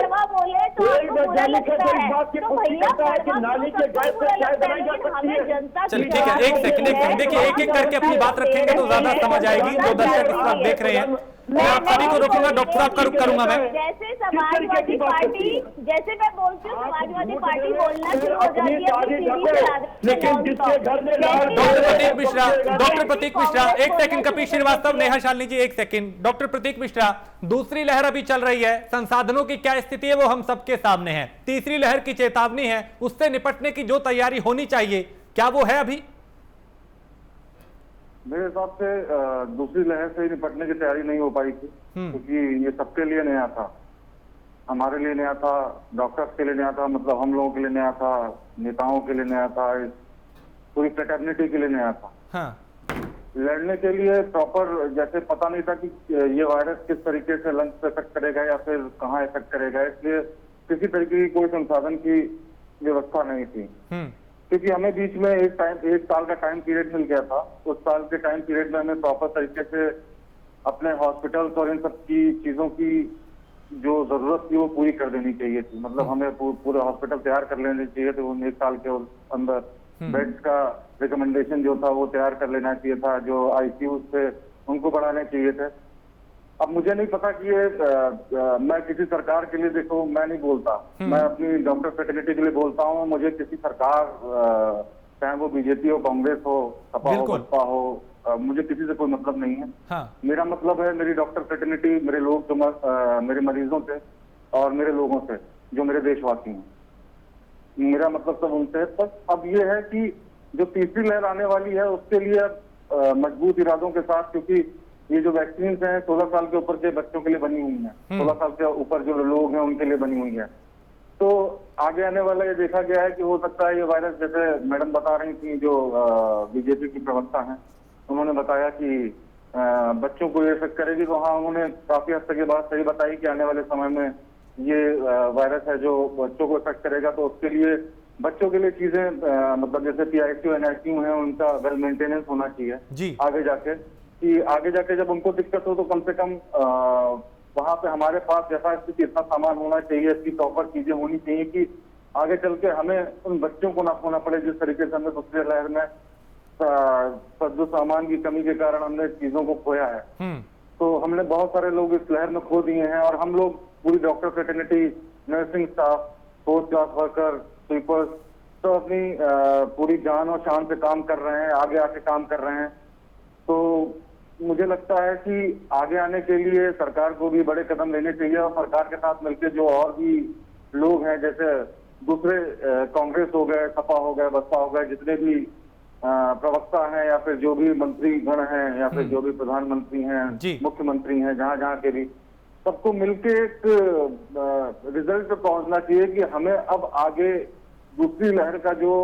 कोई वैज्ञानिक है जो इस बात की पुष्टि करता है कि नाली के गैस से चाय बनाई जा सकती है? चलिए ठीक है, एक सेकंड देखिए, एक एक करके अपनी बात रखेंगे तो ज्यादा समझ आएगी। जो दर्शक इस वक्त देख रहे हैं, मैं आप सभी को रोकूंगा, डॉक्टर साहब का रुख करूंगा मैं। जैसे समाजवादी पार्टी, जैसे मैं बोलती हूँ समाजवादी पार्टी बोलना शुरू हो जाती है, लेकिन जिसके घर में डॉक्टर प्रतीक मिश्रा, एक सेकंड, कपिल श्रीवास्तव, नेहा शालिनी जी, एक सेकंड। डॉक्टर प्रतीक मिश्रा, दूसरी लहर अभी चल रही है, संसाधनों की क्या स्थिति है वो हम सबके सामने है। तीसरी लहर की चेतावनी है, उससे निपटने की जो तैयारी होनी चाहिए, क्या वो है अभी? मेरे हिसाब से दूसरी लहर से निपटने की तैयारी नहीं हो पाई थी, क्योंकि ये सबके लिए नया था। हमारे लिए नया था, डॉक्टर्स के लिए नया था, मतलब हम लोगों के लिए नया था, नेताओं के लिए नया था, इस पूरी फ्रेटर्निटी के लिए नया था। हाँ। लड़ने के लिए प्रॉपर जैसे पता नहीं था कि ये वायरस किस तरीके से लंग्स पे इफेक्ट करेगा या फिर कहाँ इफेक्ट करेगा, इसलिए किसी तरीके की कोई संसाधन की व्यवस्था नहीं थी। क्योंकि हमें बीच में एक साल का टाइम पीरियड मिल गया था। उस साल के टाइम पीरियड में हमें प्रॉपर तरीके से अपने हॉस्पिटल्स और इन सब की चीजों की जो जरूरत थी वो पूरी कर देनी चाहिए थी। मतलब हमें पूरे हॉस्पिटल तैयार कर लेने चाहिए थे उन एक साल के अंदर। बेड्स का रिकमेंडेशन जो था वो तैयार कर लेना चाहिए था, जो आईसीयू थे उनको बढ़ाने चाहिए थे। अब मुझे नहीं पता कि ये मैं किसी सरकार के लिए, देखो मैं नहीं बोलता, मैं अपनी डॉक्टर फ्रेटर्निटी के लिए बोलता हूँ। मुझे किसी सरकार, चाहे वो बीजेपी हो, कांग्रेस हो, सपा हो, बसपा हो, मुझे किसी से कोई मतलब नहीं है। हाँ। मेरा मतलब है मेरी डॉक्टर फ्रेटर्निटी, मेरे लोग जो मेरे मरीजों से और मेरे लोगों से, जो मेरे देशवासी हैं, मेरा मतलब सब उनसे है। बस अब ये है कि जो तीसरी लहर आने वाली है उसके लिए मजबूत इरादों के साथ, क्योंकि ये जो वैक्सीन हैं 16 साल के ऊपर के बच्चों के लिए बनी हुई हैं, 16 साल के ऊपर जो लोग हैं उनके लिए बनी हुई है। तो आगे आने वाला ये देखा गया है कि हो सकता है ये वायरस, जैसे मैडम बता रही थी जो बीजेपी की प्रवक्ता हैं, उन्होंने बताया कि बच्चों को ये इफेक्ट करेगी। तो हाँ, उन्होंने काफी हद तक ये बात सही बताई कि आने वाले समय में ये वायरस है जो बच्चों को इफेक्ट करेगा। तो उसके लिए बच्चों के लिए चीजें मतलब जैसे पीआईसीयू एनआईसीयू है उनका वेल मेंटेनेंस होना चाहिए आगे जाके, कि आगे जाके जब उनको दिक्कत हो तो कम से कम वहां पे हमारे पास यथास्थिति इतना सामान होना चाहिए, इसकी प्रॉपर चीजें होनी चाहिए कि आगे चल के हमें उन बच्चों को ना खोना पड़े जिस तरीके से हमने दूसरी लहर में जो सामान की कमी के कारण हमने चीजों को खोया है। तो हमने बहुत सारे लोग इस लहर में खो दिए हैं और हम लोग पूरी doctor fraternity, nursing staff, fourth class worker, sweepers, तो अपनी पूरी जान और शान से काम कर रहे हैं, आगे आके काम कर रहे हैं। तो मुझे लगता है कि आगे आने के लिए सरकार को भी बड़े कदम लेने चाहिए और सरकार के साथ मिलकर जो और भी लोग हैं, जैसे दूसरे कांग्रेस हो गए, सपा हो गए, बसपा हो गए, जितने भी प्रवक्ता हैं या फिर जो भी मंत्रीगण हैं या फिर जो भी प्रधानमंत्री हैं, मुख्यमंत्री हैं, जहां जहां के भी, सबको मिलके एक रिजल्ट पे पहुंचना चाहिए कि हमें अब आगे दूसरी लहर का जो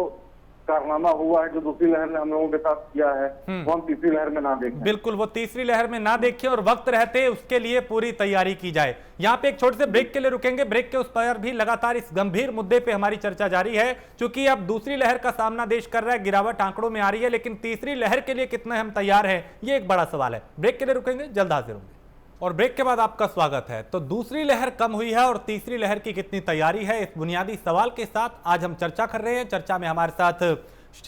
कारनामा हुआ है, जो दूसरी लहर ने हम लोगों के साथ किया है, वो हम तीसरी लहर में ना देखें। बिल्कुल, वो तीसरी लहर में ना देखें और वक्त रहते उसके लिए पूरी तैयारी की जाए। यहाँ पे एक छोटे से ब्रेक के लिए रुकेंगे। ब्रेक के उस पर भी लगातार इस गंभीर मुद्दे पे हमारी चर्चा जारी है, क्योंकि अब दूसरी लहर का सामना देश कर रहा है, गिरावट आंकड़ों में आ रही है, लेकिन तीसरी लहर के लिए कितने हम तैयार हैं, ये एक बड़ा सवाल है। ब्रेक के लिए रुकेंगे, जल्द हाजिर होंगे। और ब्रेक के बाद आपका स्वागत है। तो दूसरी लहर कम हुई है और तीसरी लहर की कितनी तैयारी है, इस बुनियादी सवाल के साथ आज हम चर्चा कर रहे हैं। चर्चा में हमारे साथ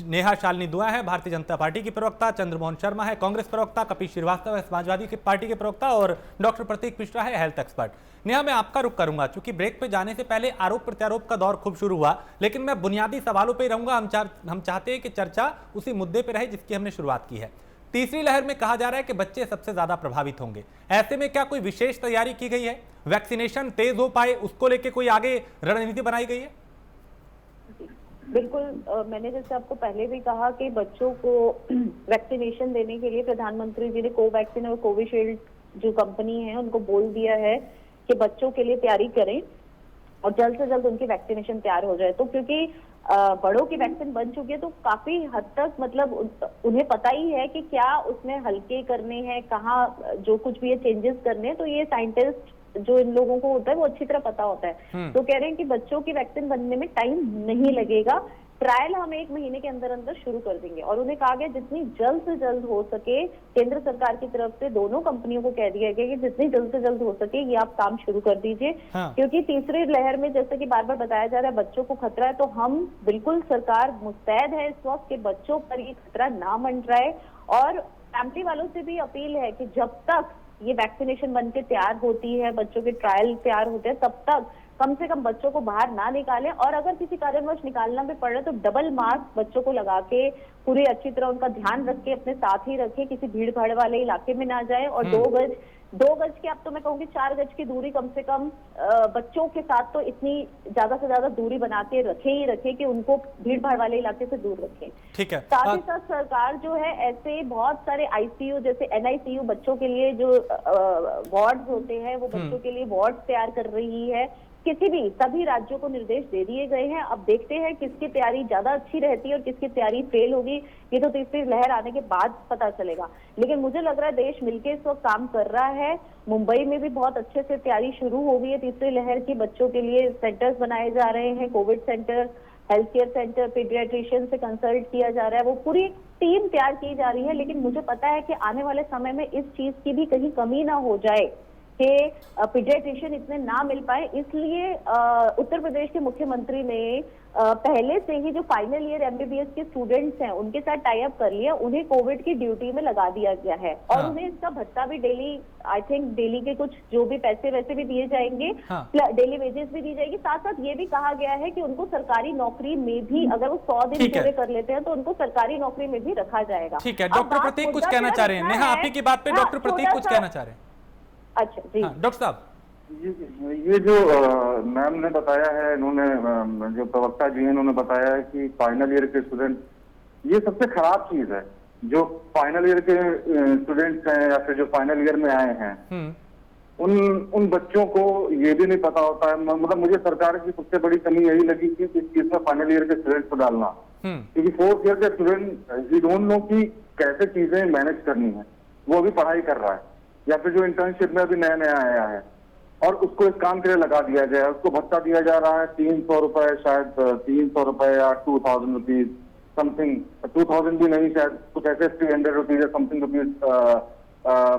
नेहा शालिनी दुआ है, भारतीय जनता पार्टी की प्रवक्ता, चंद्रमोहन शर्मा है, कांग्रेस प्रवक्ता, कपिल श्रीवास्तव है, समाजवादी पार्टी के प्रवक्ता, और डॉक्टर प्रतीक मिश्रा है, हेल्थ एक्सपर्ट। नेहा, मैं आपका रुख करूंगा, क्योंकि ब्रेक पे जाने से पहले आरोप प्रत्यारोप का दौर खूब शुरू हुआ, लेकिन मैं बुनियादी सवालों पर रहूंगा। हम चाहते हैं कि चर्चा उसी मुद्दे पर रहे जिसकी हमने शुरुआत की है। तीसरी लहर में कहा जा रहा है कि बच्चे सबसे ज्यादा प्रभावित होंगे। ऐसे में क्या कोई विशेष तैयारी की गई है, वैक्सीनेशन तेज हो पाए उसको लेकर कोई आगे रणनीति बनाई गई है? बिल्कुल मैंने जैसे आपको पहले भी कहा कि बच्चों को वैक्सीनेशन देने के लिए प्रधानमंत्री जी ने कोवैक्सीन और कोविशील्ड जो कंपनी है उनको बोल दिया है कि बच्चों के लिए तैयारी करें और जल्द से जल्द उनकी वैक्सीनेशन तैयार हो जाए। तो क्योंकि बड़ों की वैक्सीन बन चुकी है तो काफी हद तक मतलब उन्हें पता ही है कि क्या उसमें हल्के करने हैं, कहाँ जो कुछ भी ये चेंजेस करने हैं, तो ये साइंटिस्ट जो इन लोगों को होता है वो अच्छी तरह पता होता है। तो कह रहे हैं कि बच्चों की वैक्सीन बनने में टाइम नहीं लगेगा, ट्रायल हम 1 महीने के अंदर अंदर शुरू कर देंगे। और उन्हें कहा गया जितनी जल्द से जल्द हो सके, केंद्र सरकार की तरफ से दोनों कंपनियों को कह दिया गया कि जितनी जल्द से जल्द हो सके ये आप काम शुरू कर दीजिए। क्योंकि तीसरी लहर में जैसे कि बार बार बताया जा रहा है बच्चों को खतरा है, तो हम बिल्कुल सरकार मुस्तैद है इस वक्त कि बच्चों पर ये खतरा ना मंडराए। और फैमिली वालों से भी अपील है कि जब तक ये वैक्सीनेशन बनके तैयार होती है, बच्चों के ट्रायल तैयार होते हैं, तब तक कम से कम बच्चों को बाहर ना निकालें। और अगर किसी कारणवश निकालना भी पड़ रहा है तो डबल मास्क बच्चों को लगा के पूरी अच्छी तरह उनका ध्यान रख के अपने साथ ही रखें, किसी भीड़ भाड़ वाले इलाके में ना जाएं। और 2 गज की, अब तो मैं कहूंगी 4 गज की दूरी कम से कम बच्चों के साथ तो इतनी ज्यादा से ज्यादा दूरी बना के रखें कि उनको भीड़ भाड़ वाले इलाके से दूर रखें। ठीक है। साथ ही साथ सरकार जो है ऐसे बहुत सारे आईसीयू जैसे NICU बच्चों के लिए जो वार्ड्स होते हैं वो बच्चों के लिए वार्ड तैयार कर रही है। सभी राज्यों को निर्देश दे दिए गए हैं। अब देखते हैं किसकी तैयारी ज्यादा अच्छी रहती है और किसकी तैयारी फेल होगी, ये तो तीसरी लहर आने के बाद पता चलेगा। लेकिन मुझे लग रहा है देश मिलकर इस वक्त काम कर रहा है। मुंबई में भी बहुत अच्छे से तैयारी शुरू हो गई है तीसरी लहर की। बच्चों के लिए सेंटर्स बनाए जा रहे हैं, Covid centre, health care centre, paediatrician से कंसल्ट किया जा रहा है, वो पूरी टीम तैयार की जा रही है। लेकिन मुझे पता है कि आने वाले समय में इस चीज की भी कहीं कमी ना हो जाए कि पीडियाट्रिशियन इतने ना मिल पाए, इसलिए उत्तर प्रदेश के मुख्यमंत्री ने पहले से ही जो फाइनल ईयर MBBS के स्टूडेंट्स हैं उनके साथ टाई अप कर लिया, उन्हें कोविड की ड्यूटी में लगा दिया गया है। और उन्हें इसका भत्ता भी डेली, आई थिंक डेली के कुछ जो भी पैसे वैसे भी दिए जाएंगे, डेली वेजेस भी दी जाएगी। साथ साथ ये भी कहा गया है कि उनको सरकारी नौकरी में भी, अगर वो 100 दिन पूरे कर लेते हैं तो उनको सरकारी नौकरी में भी रखा जाएगा। ठीक है, डॉक्टर प्रतीक कुछ कहना चाह रहे हैं। नेहा, आप ही की बात पे डॉक्टर प्रतीक कुछ कहना चाह रहे हैं। अच्छा जी डॉक्टर साहब, ये जो मैम ने बताया है, इन्होंने जो प्रवक्ता जी हैं उन्होंने बताया है कि फाइनल ईयर के स्टूडेंट, ये सबसे खराब चीज है। जो फाइनल ईयर के स्टूडेंट्स हैं या फिर जो फाइनल ईयर में आए हैं उन बच्चों को ये भी नहीं पता होता है। मतलब मुझे सरकार की सबसे बड़ी कमी यही लगी कि इस चीज में फाइनल ईयर के स्टूडेंट्स को डालना, क्योंकि 4th ईयर के स्टूडेंट ही डोंट नो कि कैसे चीजें मैनेज करनी है। वो अभी पढ़ाई कर रहा है या फिर जो इंटर्नशिप में अभी नया नया आया है और उसको इस काम के लिए लगा दिया गया है, उसको भत्ता दिया जा रहा है 300 रुपए, शायद 300 रुपए या 2000 रुपीज समथिंग, 2000 भी नहीं, शायद कुछ ऐसे 300 रुपीज या समथिंग रुपीज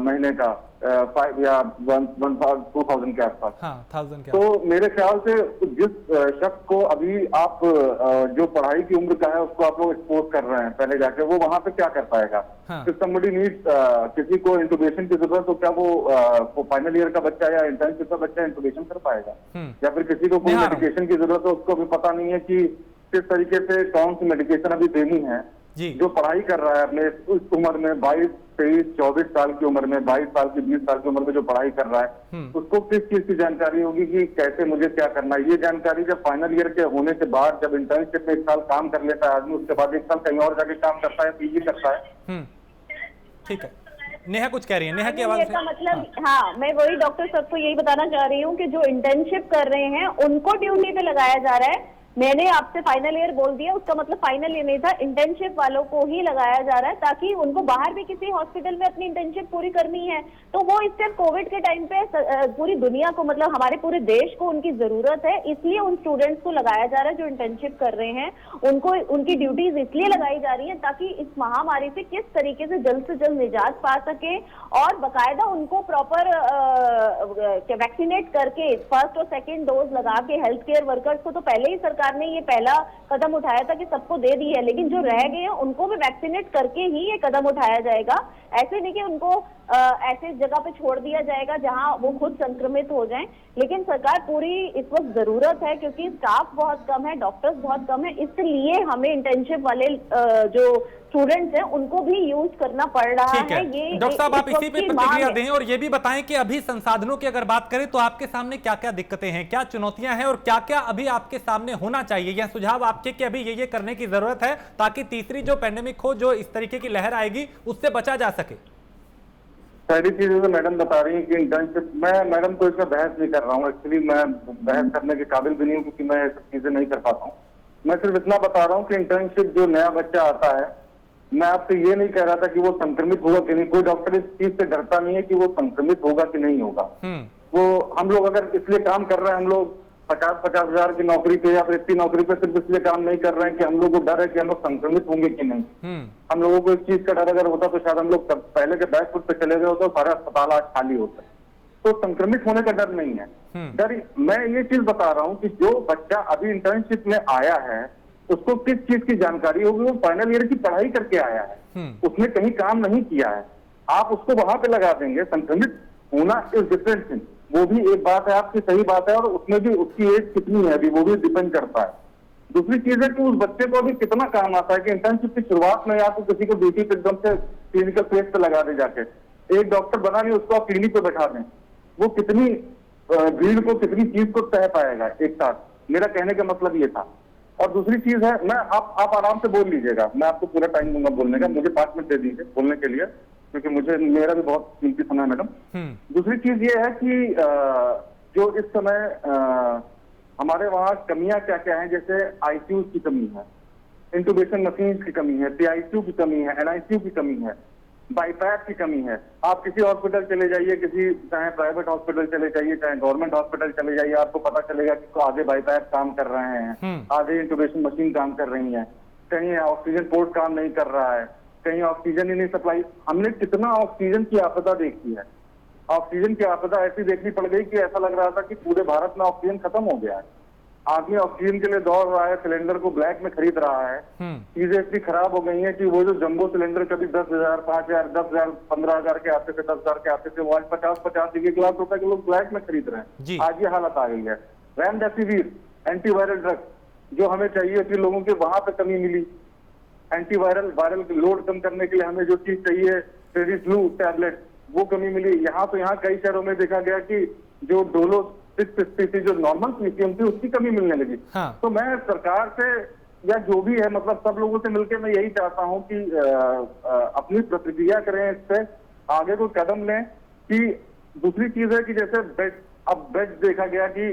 महीने का, 5 या 2000 के आसपास। हाँ, 1000 के। तो मेरे ख्याल से जिस शख्स को अभी आप जो पढ़ाई की उम्र का है उसको आप लोग एक्सपोज कर रहे हैं पहले जाके, वो वहां पे क्या कर पाएगा? somebody needs, किसी को इंटुबेशन की जरूरत, तो क्या वो फाइनल ईयर का बच्चा या इंटर्नशिप का बच्चा इंटुबेशन कर पाएगा? या फिर किसी को कोई मेडिकेशन की जरूरत है, उसको भी पता नहीं है कि किस तरीके से कौन सी मेडिकेशन अभी देनी है। जो पढ़ाई कर रहा है अपने उस उम्र में, 22, 23, 24 साल की उम्र में, 22 साल की, 20 साल की उम्र में जो पढ़ाई कर रहा है, उसको किस चीज की जानकारी होगी कि कैसे मुझे क्या करना है? ये जानकारी जब फाइनल ईयर के होने के बाद, जब इंटर्नशिप में 1 साल काम कर लेता है आदमी, उसके बाद 1 साल कहीं और जाके काम करता है, पीजी करता है। ठीक है, नेहा कुछ कह रही है, नेहा की आवाज से मतलब हाँ, मैं वही डॉक्टर साहब को यही बताना चाह रही हूँ कि जो इंटर्नशिप कर रहे हैं उनको ड्यूटी पे लगाया जा रहा है। मैंने आपसे फाइनल ईयर बोल दिया, उसका मतलब फाइनल ईयर नहीं था, इंटर्नशिप वालों को ही लगाया जा रहा है ताकि उनको बाहर भी किसी हॉस्पिटल में अपनी इंटर्नशिप पूरी करनी है। तो वो इस टाइम कोविड के टाइम पे पूरी दुनिया को, मतलब हमारे पूरे देश को उनकी जरूरत है, इसलिए उन स्टूडेंट्स को लगाया जा रहा है जो इंटर्नशिप कर रहे हैं। उनको उनकी ड्यूटीज इसलिए लगाई जा रही है ताकि इस महामारी से किस तरीके से जल्द निजात पा सके और बाकायदा उनको प्रॉपर वैक्सीनेट करके 1st और 2nd डोज लगा के हेल्थ केयर वर्कर्स को तो पहले ही सरकार ने ये पहला कदम उठाया था कि सबको दे दी है, लेकिन जो रह गए हैं उनको भी वैक्सीनेट करके ही ये कदम उठाया जाएगा। ऐसे नहीं कि उनको ऐसे जगह पे छोड़ दिया जाएगा जहां वो खुद संक्रमित हो जाएं। लेकिन सरकार पूरी इस वक्त जरूरत है, क्योंकि स्टाफ बहुत कम है, डॉक्टर्स बहुत कम है, इसलिए हमें इंटर्नशिप वाले जो स्टूडेंट्स हैं उनको भी यूज करना पड़ रहा ठीक है। है ये डॉक्टर साहब, आप इस इसी वक्त पे की प्रतिक्रिया मांग है। दें और ये भी बताएं कि अभी संसाधनों की अगर बात करें तो आपके सामने क्या क्या दिक्कतें हैं, क्या चुनौतियां हैं और क्या क्या अभी आपके सामने होना चाहिए, यह सुझाव आपके कि अभी ये करने की जरूरत है ताकि तीसरी जो पैंडेमिक हो, जो इस तरीके की लहर आएगी, उससे बचा जा सके। सारी चीजें तो मैडम बता रही है कि इंटर्नशिप, मैं मैडम को इसमें बहस नहीं कर रहा हूँ। एक्चुअली मैं बहस करने के काबिल भी नहीं हूँ, क्योंकि मैं सब चीजें नहीं कर पाता हूँ। मैं सिर्फ इतना बता रहा हूँ कि इंटर्नशिप जो नया बच्चा आता है, मैं आपसे ये नहीं कह रहा था कि वो संक्रमित होगा कि नहीं। कोई डॉक्टर इस चीज से डरता नहीं है कि वो संक्रमित होगा कि नहीं होगा। वो हम लोग अगर इसलिए काम कर रहे हैं, हम लोग 50-50 हजार की नौकरी पे या फिर इतनी नौकरी पे सिर्फ इसलिए काम नहीं कर रहे हैं कि हम लोग को डर है कि हम लोग संक्रमित होंगे कि नहीं। हम लोगों को इस चीज का डर अगर होता तो शायद हम लोग पहले के बैक फुट पे चले गए होते, सारे अस्पताल आज खाली होते। तो संक्रमित होने का डर नहीं है। डर, मैं ये चीज बता रहा हूँ कि जो बच्चा अभी इंटर्नशिप में आया है उसको किस चीज की जानकारी होगी। वो फाइनल ईयर की पढ़ाई करके आया है, उसने कहीं काम नहीं किया है। आप उसको वहां पे लगा देंगे, संक्रमित होना इज डिफरेंट थिंग। वो भी एक बात है, आपकी सही बात है, और उसमें भी उसकी एज कितनी है अभी वो भी डिपेंड करता है। दूसरी चीज है कि उस बच्चे को अभी कितना काम आता है कि इंटर्नशिप की शुरुआत में या तो किसी को ड्यूटी पे एकदम से क्लिनिकल फेज पे लगा दे जाके, एक डॉक्टर बना नहीं उसको आप क्लिनिक पे बैठा दें, वो कितनी भीड़ को, कितनी चीज को तह पाएगा एक साथ। मेरा कहने का मतलब ये था। और दूसरी चीज है, मैं आप आराम से बोल लीजिएगा, मैं आपको पूरा टाइम दूंगा बोलने का, मुझे 5 मिनट दे दीजिए बोलने के लिए, क्योंकि मुझे मेरा भी बहुत कीमती समय है मैडम। दूसरी चीज ये है कि जो इस समय हमारे वहाँ कमियां क्या क्या हैं, जैसे आईसीयू की कमी है, इंटुबेशन मशीन की कमी है, पीआईसीयू की कमी है, एनआईसीयू की कमी है, बाईपैप की कमी है। आप किसी हॉस्पिटल चले जाइए, किसी चाहे प्राइवेट हॉस्पिटल चले जाइए चाहे गवर्नमेंट हॉस्पिटल चले जाइए, आपको पता चलेगा कि आधे बाईपैप काम कर रहे हैं, आधे इंटुबेशन मशीन काम कर रही है, कहीं ऑक्सीजन पोर्ट काम नहीं कर रहा है, कहीं ऑक्सीजन ही नहीं सप्लाई। हमने कितना ऑक्सीजन की आपदा देखी है। ऑक्सीजन की आपदा ऐसी देखनी पड़ गई कि ऐसा लग रहा था कि पूरे भारत में ऑक्सीजन खत्म हो गया है। आदमी ऑक्सीजन के लिए दौड़ रहा है, सिलेंडर को ब्लैक में खरीद रहा है। चीजें इतनी खराब हो गई हैं कि वो जो जंबो सिलेंडर कभी 10,000, 5,000, 10,000, 15,000 के आते थे, 10,000 के आते थे, वो आज 50-50 1 लाख रुपए के लोग ब्लैक में खरीद रहे हैं। आज ये हालत आ गई है। रेमडेसिविर एंटीवायरल ड्रग जो हमें चाहिए थी, लोगों के वहां पे कमी मिली। एंटीवायरल वायरल लोड कम करने के लिए हमें जो चीज चाहिए, फ्लू टैबलेट, वो कमी मिली। यहाँ तो यहाँ कई शहरों में देखा गया कि जो डोलो 650 थी, जो नॉर्मल पीसीएम थी, उसकी कमी मिलने लगी। तो मैं सरकार से या जो भी है, मतलब सब लोगों से मिलकर मैं यही चाहता हूँ कि अपनी प्रतिक्रिया करें, इस पे आगे कोई कदम लें। कि दूसरी चीज है कि जैसे बेड, अब बेड देखा गया कि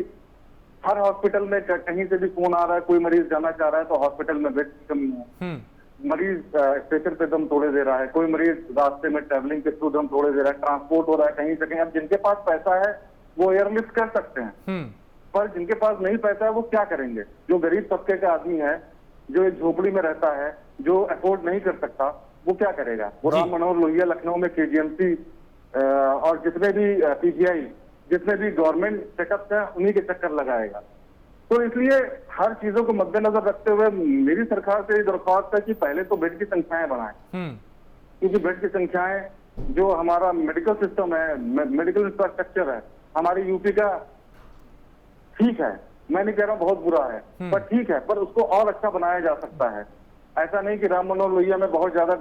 हर हॉस्पिटल में कहीं से भी फोन आ रहा है, कोई मरीज जाना चाह रहा है तो हॉस्पिटल में बेड की कमी है। मरीज स्टेशन पे दम तोड़े दे रहा है, कोई मरीज रास्ते में ट्रैवलिंग के थ्रू दम तोड़े दे रहा है, ट्रांसपोर्ट हो रहा है कहीं से कहीं। अब जिनके पास पैसा है वो एयरलिफ्ट कर सकते हैं, पर जिनके पास नहीं पैसा है वो क्या करेंगे? जो गरीब तबके का आदमी है, जो एक झोपड़ी में रहता है, जो अफोर्ड नहीं कर सकता, वो क्या करेगा? वो राम मनोहर लोहिया लखनऊ में केजीएमसी और जितने भी पीजीआई, जितने भी गवर्नमेंट सेटअप है, उन्हीं के चक्कर लगाएगा। तो इसलिए हर चीजों को मद्देनजर रखते हुए मेरी सरकार से दरख्वास्त है कि पहले तो बेड की संख्याएं बढ़ाएं, क्योंकि बेड की संख्याएं, जो हमारा मेडिकल सिस्टम है, मेडिकल इंफ्रास्ट्रक्चर है हमारी यूपी का, ठीक है, मैं नहीं कह रहा बहुत बुरा है, पर ठीक है, पर उसको और अच्छा बनाया जा सकता है। ऐसा नहीं कि राम मनोहर लोहिया में बहुत ज्यादा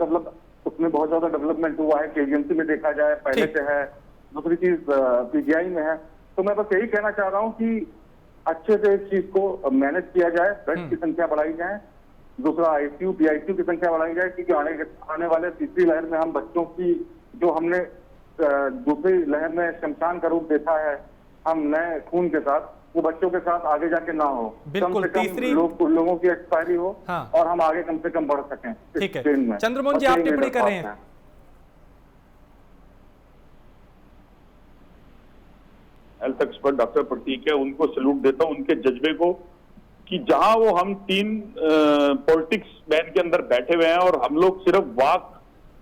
डेवलपमेंट हुआ है, केजीएमसी में देखा जाए पहले से है, दूसरी चीज पीजीआई में है। तो मैं बस यही कहना चाह रहा हूँ कि अच्छे से इस चीज को मैनेज किया जाए, बेड की संख्या बढ़ाई जाए, दूसरा आईसीयू पीआईसीयू की संख्या बढ़ाई जाए, क्योंकि आने वाले तीसरी लहर में हम बच्चों की, जो हमने दूसरी लहर में शमशान का रूप देखा है, हम नए खून के साथ, वो बच्चों के साथ आगे जाके ना हो। बिल्कुल, कम से कम लोगों की एक्सपायरी हो और हम आगे कम से कम बढ़ सकें। ठीक है, चंद्रमोहन जी आप टिप्पणी कर रहे हैं। हेल्थ एक्सपर्ट डॉक्टर प्रतीक है, उनको सैल्यूट देता हूं, उनके जज्बे को, कि जहां वो हम 3 पॉलिटिक्स मैन के अंदर बैठे हुए हैं और हम लोग सिर्फ वाक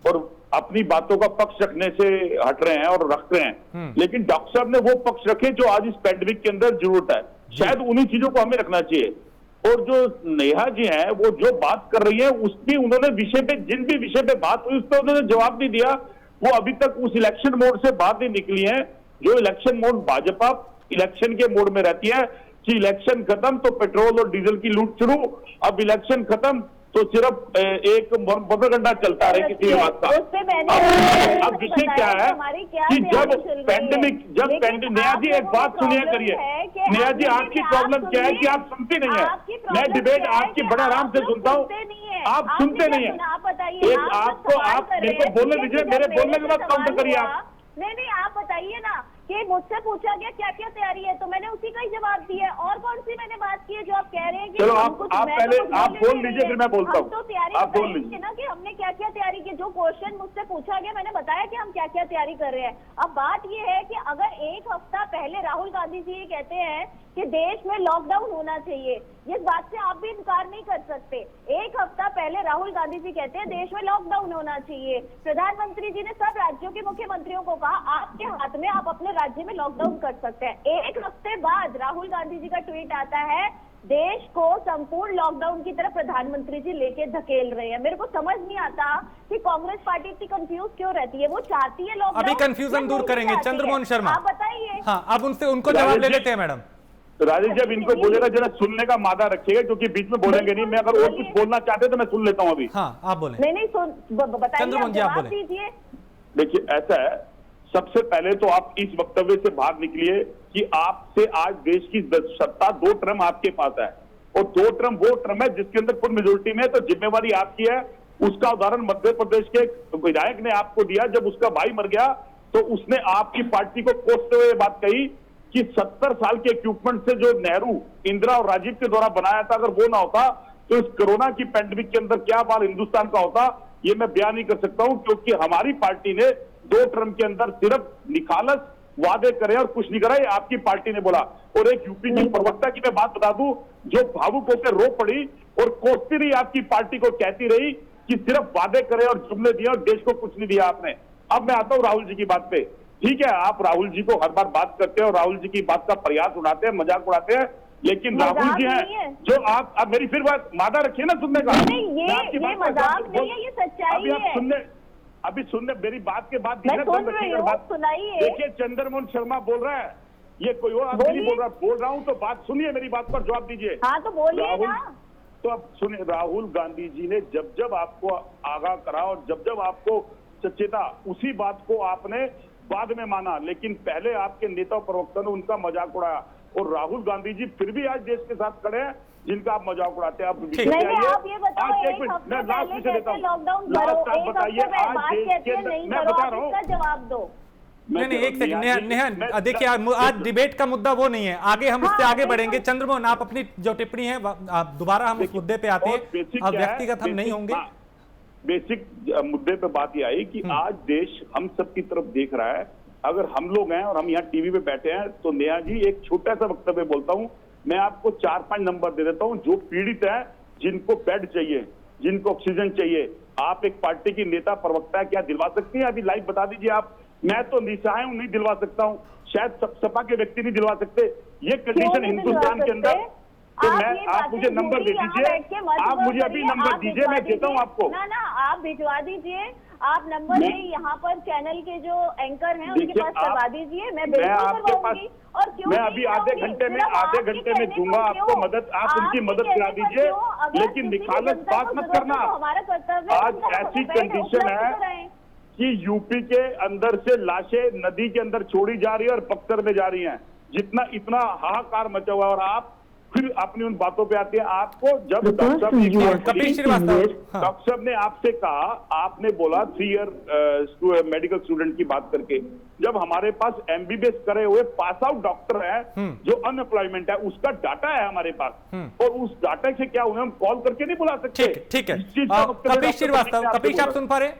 और अपनी बातों का पक्ष रखने से हट रहे हैं और रख रहे हैं, लेकिन डॉक्टर साहब ने वो पक्ष रखे जो आज इस पैंडेमिक के अंदर जरूरत है। शायद उन्हीं चीजों को हमें रखना चाहिए। और जो नेहा जी हैं, वो जो बात कर रही है उसकी उन्होंने विषय पे, जिन भी विषय पे बात हुई उस पर उन्होंने जवाब नहीं दिया। वो अभी तक उस इलेक्शन मोड से बाहर नहीं निकली हैं। जो इलेक्शन मोड भाजपा इलेक्शन के मोड में रहती है कि इलेक्शन खत्म तो पेट्रोल और डीजल की लूट शुरू, अब इलेक्शन खत्म तो सिर्फ एक प्रोपेगेंडा चलता रहे किसी बात का। अब विषय क्या है कि जब पैंडेमिक नेहा जी एक बात सुनिए करिए, नेहा जी आपकी प्रॉब्लम क्या है कि आप सुनती नहीं है। मैं डिबेट आपकी बड़े आराम से सुनता हूँ, आप सुनते नहीं है। एक आपको आप मेरे को बोलने दीजिए, मेरे बोलने के बाद काउंटर करिए आप। नहीं आप बताइए ना कि मुझसे पूछा गया क्या क्या तैयारी है, तो मैंने उसी का ही जवाब दिया है। और कौन सी मैंने बात की है जो आप कह रहे हैं कि चलो आप पहले आप बोल लीजिए फिर मैं बोलता हूँ। तो तैयारी आप बोल लीजिए ना कि हमने क्या क्या तैयारी की। जो क्वेश्चन मुझसे पूछा गया मैंने बताया कि हम क्या क्या तैयारी कर रहे हैं। अब बात ये है कि अगर एक हफ्ता पहले राहुल गांधी जी ये कहते हैं कि देश में लॉकडाउन होना चाहिए, इस बात से आप भी इनकार नहीं कर सकते। एक हफ्ता पहले राहुल गांधी जी कहते हैं देश में लॉकडाउन होना चाहिए। प्रधानमंत्री जी ने सब राज्यों के मुख्यमंत्रियों को कहा आपके हाथ में, आप अपने राज्य में लॉकडाउन कर सकते हैं। एक हफ्ते बाद राहुल गांधी जी का ट्वीट आता है देश को संपूर्ण लॉकडाउन की तरफ प्रधानमंत्री जी लेके धकेल रहे हैं। मेरे को समझ नहीं आता कि कांग्रेस पार्टी इतनी कंफ्यूज क्यों रहती है। वो चाहती है लॉकडाउन, अभी कंफ्यूजन दूर करेंगे। चंद्रमोहन शर्मा आप बताइए। हाँ, अब उनको जवाब ले लेते हैं मैडम। राजेश जब इनको बोलेगा जरा सुनने का मादा रखिएगा, क्योंकि बीच में बोलेंगे नहीं। मैं अगर और कुछ बोलना चाहते तो मैं सुन लेता हूँ अभी। हाँ आप बोले। नहीं बताइए, जवाब दीजिए। देखिए ऐसा है, सबसे पहले तो आप इस वक्तव्य से बाहर निकलिए कि आपसे आज देश की सत्ता 2 टर्म आपके पास है, और 2 टर्म वो टर्म है जिसके अंदर फुल मेजोरिटी में है, तो जिम्मेवारी आपकी है। उसका उदाहरण मध्य प्रदेश के विधायक ने आपको दिया। जब उसका भाई मर गया तो उसने आपकी पार्टी को कोसते हुए बात कही कि 70 साल के इक्विपमेंट से जो नेहरू, इंदिरा और राजीव के द्वारा बनाया था, अगर वो ना होता तो इस कोरोना की पैंडेमिक के अंदर क्या हाल हिंदुस्तान का होता, ये मैं बयान नहीं कर सकता हूं। क्योंकि हमारी पार्टी ने 2 टर्म के अंदर सिर्फ निखालस वादे करे और कुछ नहीं करा, ये आपकी पार्टी ने बोला। और एक यूपी की प्रवक्ता की मैं बात बता दूं जो भावुक होकर रो पड़ी और कोसती रही, आपकी पार्टी को कहती रही कि सिर्फ वादे करे और जुमले दिए और देश को कुछ नहीं दिया आपने। अब मैं आता हूं राहुल जी की बात पे। ठीक है, आप राहुल जी को हर बार बात करते हैं और राहुल जी की बात का प्रयास उड़ाते हैं, मजाक उड़ाते हैं, लेकिन राहुल जी हैं जो आप अब मेरी फिर बात मादा रखिए ना सुनने का। ये मजाक नहीं है, ये सच्चाई है। अभी सुनने मेरी बात के बाद सुनाइए। देखिए चंद्रमोहन शर्मा बोल रहा है, ये कोई और आदमी नहीं बोल रहा। बोल रहा हूं तो बात सुनिए, मेरी बात पर जवाब दीजिए। हाँ तो बोलिए ना। तो अब सुनिए, राहुल गांधी जी ने जब जब आपको आगाह करा और जब जब आपको सचेता, उसी बात को आपने बाद में माना, लेकिन पहले आपके नेता प्रवक्ता ने उनका मजाक उड़ाया। और राहुल गांधी जी फिर भी आज देश के साथ खड़े हैं जिनका आप मजाक उड़ाते हैं। आप आप ये बताओ, एक हफ्ते पहले कहते हैं लॉकडाउन करो, एक हफ्ते में बात कहते हैं नहीं करो, आप इसका जवाब दो। नहीं एक सेकंड नेहा, देखिए आज डिबेट का मुद्दा वो नहीं है, आगे हम इससे आगे बढ़ेंगे। चंद्रमोहन आप अपनी जो टिप्पणी है दोबारा हम उस मुद्दे पे आते हैं, अब व्यक्तिगत हम नहीं होंगे। बेसिक मुद्दे पे बात ये आई कि आज देश हम सब की तरफ देख रहा है। अगर हम लोग हैं और हम यहाँ टीवी पे बैठे हैं तो नेहा जी एक छोटा सा वक्तव्य बोलता हूँ, मैं आपको 4-5 नंबर दे देता हूँ जो पीड़ित है, जिनको बेड चाहिए, जिनको ऑक्सीजन चाहिए। आप एक पार्टी की नेता प्रवक्ता है, क्या दिलवा सकती है? अभी लाइव बता दीजिए आप। मैं तो निसहाय हूं, नहीं दिलवा सकता हूं, शायद सपा के व्यक्ति नहीं दिलवा सकते। ये कंडीशन हिंदुस्तान के अंदर, तो मैं आप मुझे नंबर दे दीजिए, आप मुझे अभी नंबर दीजिए, मैं देता हूं आपको। ना आप भिजवा दीजिए, आप नंबर यहाँ पर चैनल के जो एंकर हैं उनके पास करवा दीजिए, मैं आपके पास। और क्यों मैं अभी आधे घंटे में दूंगा आपको मदद, आप उनकी मदद करा दीजिए, लेकिन निखालस बात मत करना। आज ऐसी कंडीशन है कि यूपी के अंदर से लाशें नदी के अंदर छोड़ी जा रही है और बक्सर में जा रही हैं, इतना हाहाकार मचा हुआ है। और आप फिर अपनी उन बातों पे आते हैं। आपको जब डॉक्टर साहब ने आपसे कहा, आपने बोला 3 ईयर मेडिकल स्टूडेंट की बात करके, जब हमारे पास एमबीबीएस करे हुए पास आउट डॉक्टर हैं जो अनएम्प्लॉयमेंट है, उसका डाटा है हमारे पास, और उस डाटा से क्या उन्हें हम कॉल करके नहीं बुला सकते। ठीक है कपिश श्रीवास्तव, कपिश आप सुन पा रहे?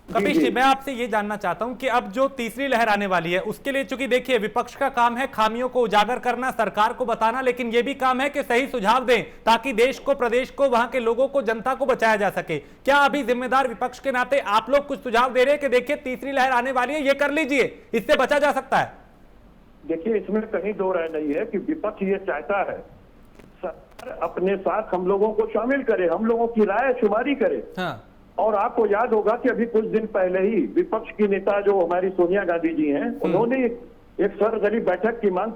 कपिश जी, मैं आपसे ये जानना चाहता हूं कि अब जो तीसरी लहर आने वाली है उसके लिए, चूंकि देखिए विपक्ष का काम है खामियों को उजागर करना, सरकार को बताना, लेकिन ये भी काम है कि सही सुझाव दें ताकि देश को, प्रदेश को, वहां के लोगों को, जनता को बचाया जा सके। क्या अभी जिम्मेदार विपक्ष के नाते आप लोग कुछ सुझाव दे रहे हैं कि देखिए तीसरी लहर आने वाली है, ये कर लीजिए, इससे बचा जा सकता है? देखिए इसमें कहीं दो राय नहीं है कि विपक्ष ये चाहता है सरकार अपने साथ हम लोगों को शामिल करे, हम लोगों की राय शुमारी करे। हाँ। और आपको याद होगा कि अभी कुछ दिन पहले ही विपक्ष की नेता जो हमारी सोनिया गांधी जी हैं, उन्होंने एक सर्वदलीय बैठक की मांग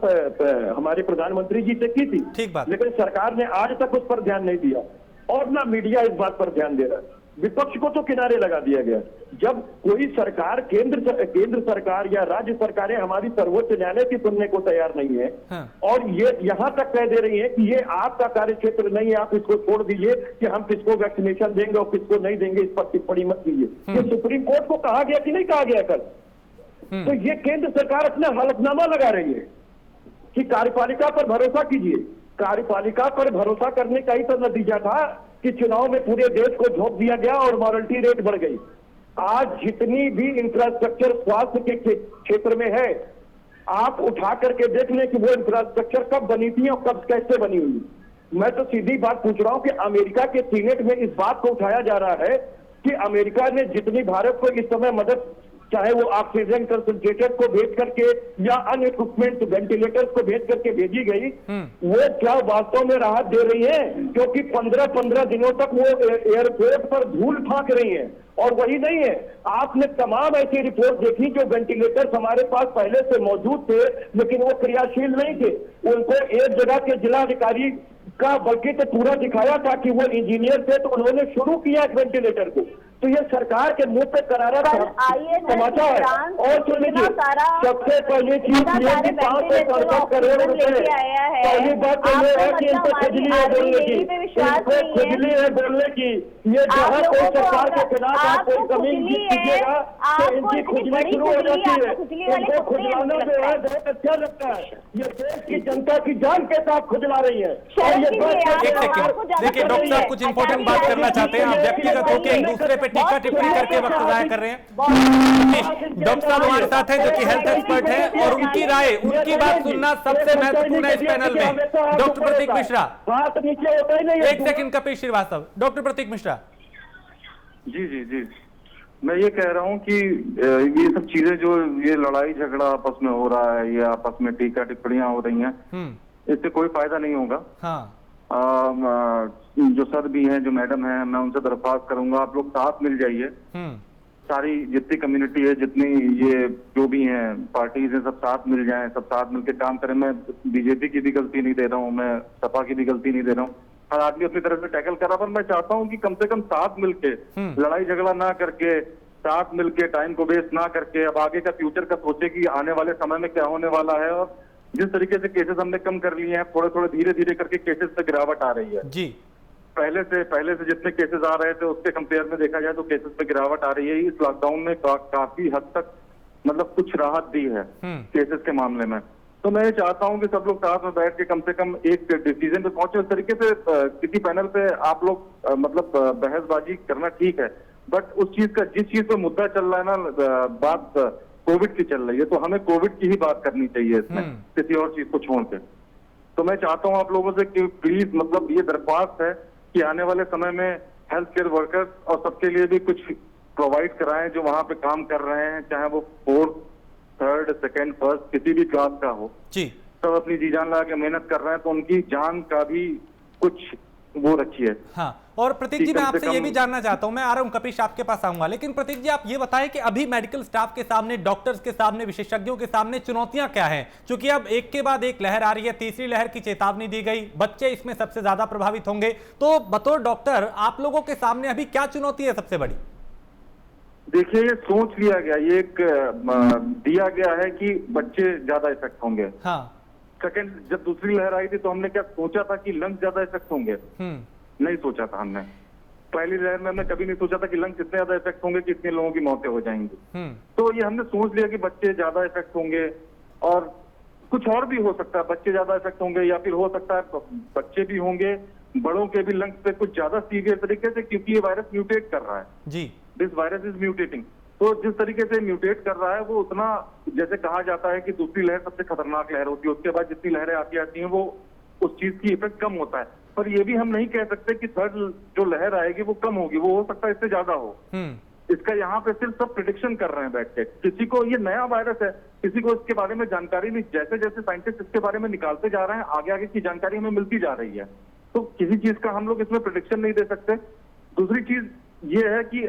हमारे प्रधानमंत्री जी से की थी। ठीक बात। लेकिन सरकार ने आज तक उस पर ध्यान नहीं दिया और ना मीडिया इस बात पर ध्यान दे रहा है। विपक्ष को तो किनारे लगा दिया गया। जब कोई सरकार केंद्र सरकार या राज्य सरकारें हमारी सर्वोच्च न्यायालय की सुनने को तैयार नहीं है, हाँ। और ये यहां तक कह दे रही है कि ये आपका कार्य क्षेत्र नहीं है, आप इसको छोड़ दीजिए कि हम किसको वैक्सीनेशन देंगे और किसको नहीं देंगे, इस पर टिप्पणी मत कीजिए। ये सुप्रीम कोर्ट को कहा गया कि नहीं कहा गया कल? तो ये केंद्र सरकार अपना हलफनामा लगा रही है कि कार्यपालिका पर भरोसा कीजिए। कार्यपालिका पर भरोसा करने का ही तो नतीजा था कि चुनाव में पूरे देश को झोंक दिया गया और मॉरलिटी रेट बढ़ गई। आज जितनी भी इंफ्रास्ट्रक्चर स्वास्थ्य के क्षेत्र में है, आप उठा करके देख लें कि वो इंफ्रास्ट्रक्चर कब बनी थी और कब कैसे बनी हुई। मैं तो सीधी बात पूछ रहा हूं कि अमेरिका के सीनेट में इस बात को उठाया जा रहा है कि अमेरिका ने जितनी भारत को इस समय मदद, चाहे वो ऑक्सीजन कंसंट्रेटर को भेज करके या अन्य इक्विपमेंट वेंटिलेटर्स को भेज करके भेजी गई, वो क्या वास्तव में राहत दे रही है? क्योंकि 15-15 दिनों तक वो एयरपोर्ट पर धूल फांक रही है। और वही नहीं है, आपने तमाम ऐसी रिपोर्ट देखी जो वेंटिलेटर्स हमारे पास पहले से मौजूद थे लेकिन वो क्रियाशील नहीं थे। उनको एक जगह के जिलाधिकारी का बल्कि तो पूरा दिखाया था कि वो इंजीनियर थे, तो उन्होंने शुरू किया एक वेंटिलेटर को। तो ये सरकार के मुंह पे करारा तमाचा है। और सुनिए, सबसे पहली चीज ये कि 567 करोड़ रुपए, पहली बात तो ये है कि इनको खुजली है बोलने की, इनको खुजली है बोलने की। ये जहाँ कोई सरकार के खिलाफ आप कोई जमीन जीत कीजिएगा तो इनकी खुजली शुरू हो जाती है। इनको खुजलाना जो है बहुत अच्छा लगता है। ये देश की जनता की जान के साथ खुजला रही है। और ये देखिए डॉक्टर साहब कुछ इंपॉर्टेंट बात करना चाहते हैं, आप व्यक्तिगत होकर एक दूसरे पे टीका टिप्पणी करके वक्त जाया कर रहे हैं। डॉक्टर साहब हमारे साथ हैं जो कि हेल्थ एक्सपर्ट हैं और उनकी राय, उनकी बात सुनना सबसे महत्वपूर्ण है इस पैनल में। डॉक्टर प्रतीक मिश्रा, एक सेकंड, कपिल श्रीवास्तव। डॉक्टर प्रतीक मिश्रा। जी जी जी, मैं ये कह रहा हूँ कि ये सब चीजें जो ये लड़ाई झगड़ा आपस में हो रहा है, ये आपस में टीका टिप्पणियां हो रही हैं, इससे कोई फायदा नहीं होगा। हाँ। जो सर भी हैं, जो मैडम हैं, मैं उनसे दरख्वास्त करूंगा आप लोग साथ मिल जाइए। सारी जितनी कम्युनिटी है, जितनी ये जो भी हैं पार्टीज हैं, सब साथ मिल जाएं, सब साथ मिलकर काम करें। मैं बीजेपी की भी गलती नहीं दे रहा हूँ, मैं सपा की भी गलती नहीं दे रहा हूँ, हर आदमी अपनी तरफ से टैकल कर रहा। पर मैं चाहता हूँ कि कम से कम साथ मिलके, लड़ाई झगड़ा ना करके, साथ मिलके, टाइम को वेस्ट ना करके, अब आगे का फ्यूचर का सोचे कि आने वाले समय में क्या होने वाला है। और जिस तरीके से केसेस हमने कम कर लिए हैं, थोड़े थोड़े धीरे धीरे करके केसेस पे गिरावट आ रही है जी। पहले से जितने केसेस आ रहे थे उसके कंपेयर में देखा जाए तो केसेस पे गिरावट आ रही है। इस लॉकडाउन में काफी हद तक मतलब कुछ राहत दी है केसेस के मामले में। तो मैं चाहता हूं कि सब लोग साथ में बैठ के कम से कम एक डिसीजन पे पहुंचे। उस तरीके से किसी पैनल पे आप लोग मतलब बहसबाजी करना ठीक है, बट उस चीज का, जिस चीज पे मुद्दा चल रहा है ना, बात कोविड की चल रही है, तो हमें कोविड की ही बात करनी चाहिए इसमें, किसी और चीज को छोड़ के। तो मैं चाहता हूं आप लोगों से कि प्लीज, मतलब ये दरख्वास्त है कि आने वाले समय में हेल्थ केयर वर्कर्स और सबके लिए भी कुछ प्रोवाइड कराएं जो वहां पे काम कर रहे हैं, चाहे वो 4th, 3rd, 2nd, 1st किसी भी क्लास का हो जी, सब अपनी जी जान लगा के मेहनत कर रहे हैं, तो उनकी जान का भी कुछ वो रखिए। हाँ, और प्रतीक जी मैं आपसे ये भी जानना चाहता हूं, मैं आ रहा हूं कपिश आपके पास आऊंगा, लेकिन प्रतीक जी आप ये बताएं कि अभी मेडिकल स्टाफ के सामने, डॉक्टर्स के सामने, विशेषज्ञों के सामने चुनौतियां क्या हैं? क्योंकि अब एक के बाद एक लहर आ रही है, तीसरी लहर की चेतावनी दी गई, बच्चे इसमें सबसे ज्यादा प्रभावित होंगे, तो बतौर डॉक्टर आप लोगों के सामने अभी क्या चुनौती है सबसे बड़ी? देखिए, ये सोच लिया गया, ये एक दिया गया है कि बच्चे ज्यादा इफेक्ट होंगे। हाँ। सेकंड, जब दूसरी लहर आई थी तो हमने क्या सोचा था कि लंग्स ज्यादा इफेक्ट होंगे? नहीं सोचा था हमने। पहली लहर में हमने कभी नहीं सोचा था कि लंग्स इतने ज्यादा इफेक्ट होंगे कि इतने लोगों की मौतें हो जाएंगी। तो ये हमने सोच लिया कि बच्चे ज्यादा इफेक्ट होंगे, और कुछ और भी हो सकता है, बच्चे ज्यादा इफेक्ट होंगे या फिर हो सकता है बच्चे भी होंगे, बड़ों के भी लंग्स पे कुछ ज्यादा सीवियर तरीके से, क्योंकि ये वायरस म्यूटेट कर रहा है जी, दिस वायरस इज म्यूटेटिंग। तो जिस तरीके से म्यूटेट कर रहा है वो उतना, जैसे कहा जाता है कि दूसरी लहर सबसे खतरनाक लहर होती है, उसके बाद जितनी लहरें आती हैं वो उस चीज की इफेक्ट कम होता है। पर ये भी हम नहीं कह सकते कि थर्ड जो लहर आएगी वो कम होगी, वो हो सकता है इससे ज्यादा हो। इसका यहाँ पे सिर्फ सब प्रिडिक्शन कर रहे हैं बैठ के। किसी को ये नया वायरस है, किसी को इसके बारे में जानकारी नहीं, जैसे जैसे साइंटिस्ट इसके बारे में निकालते जा रहे हैं, आगे आगे की जानकारी हमें मिलती जा रही है, तो किसी चीज का हम लोग इसमें प्रिडिक्शन नहीं दे सकते। दूसरी चीज, ये है कि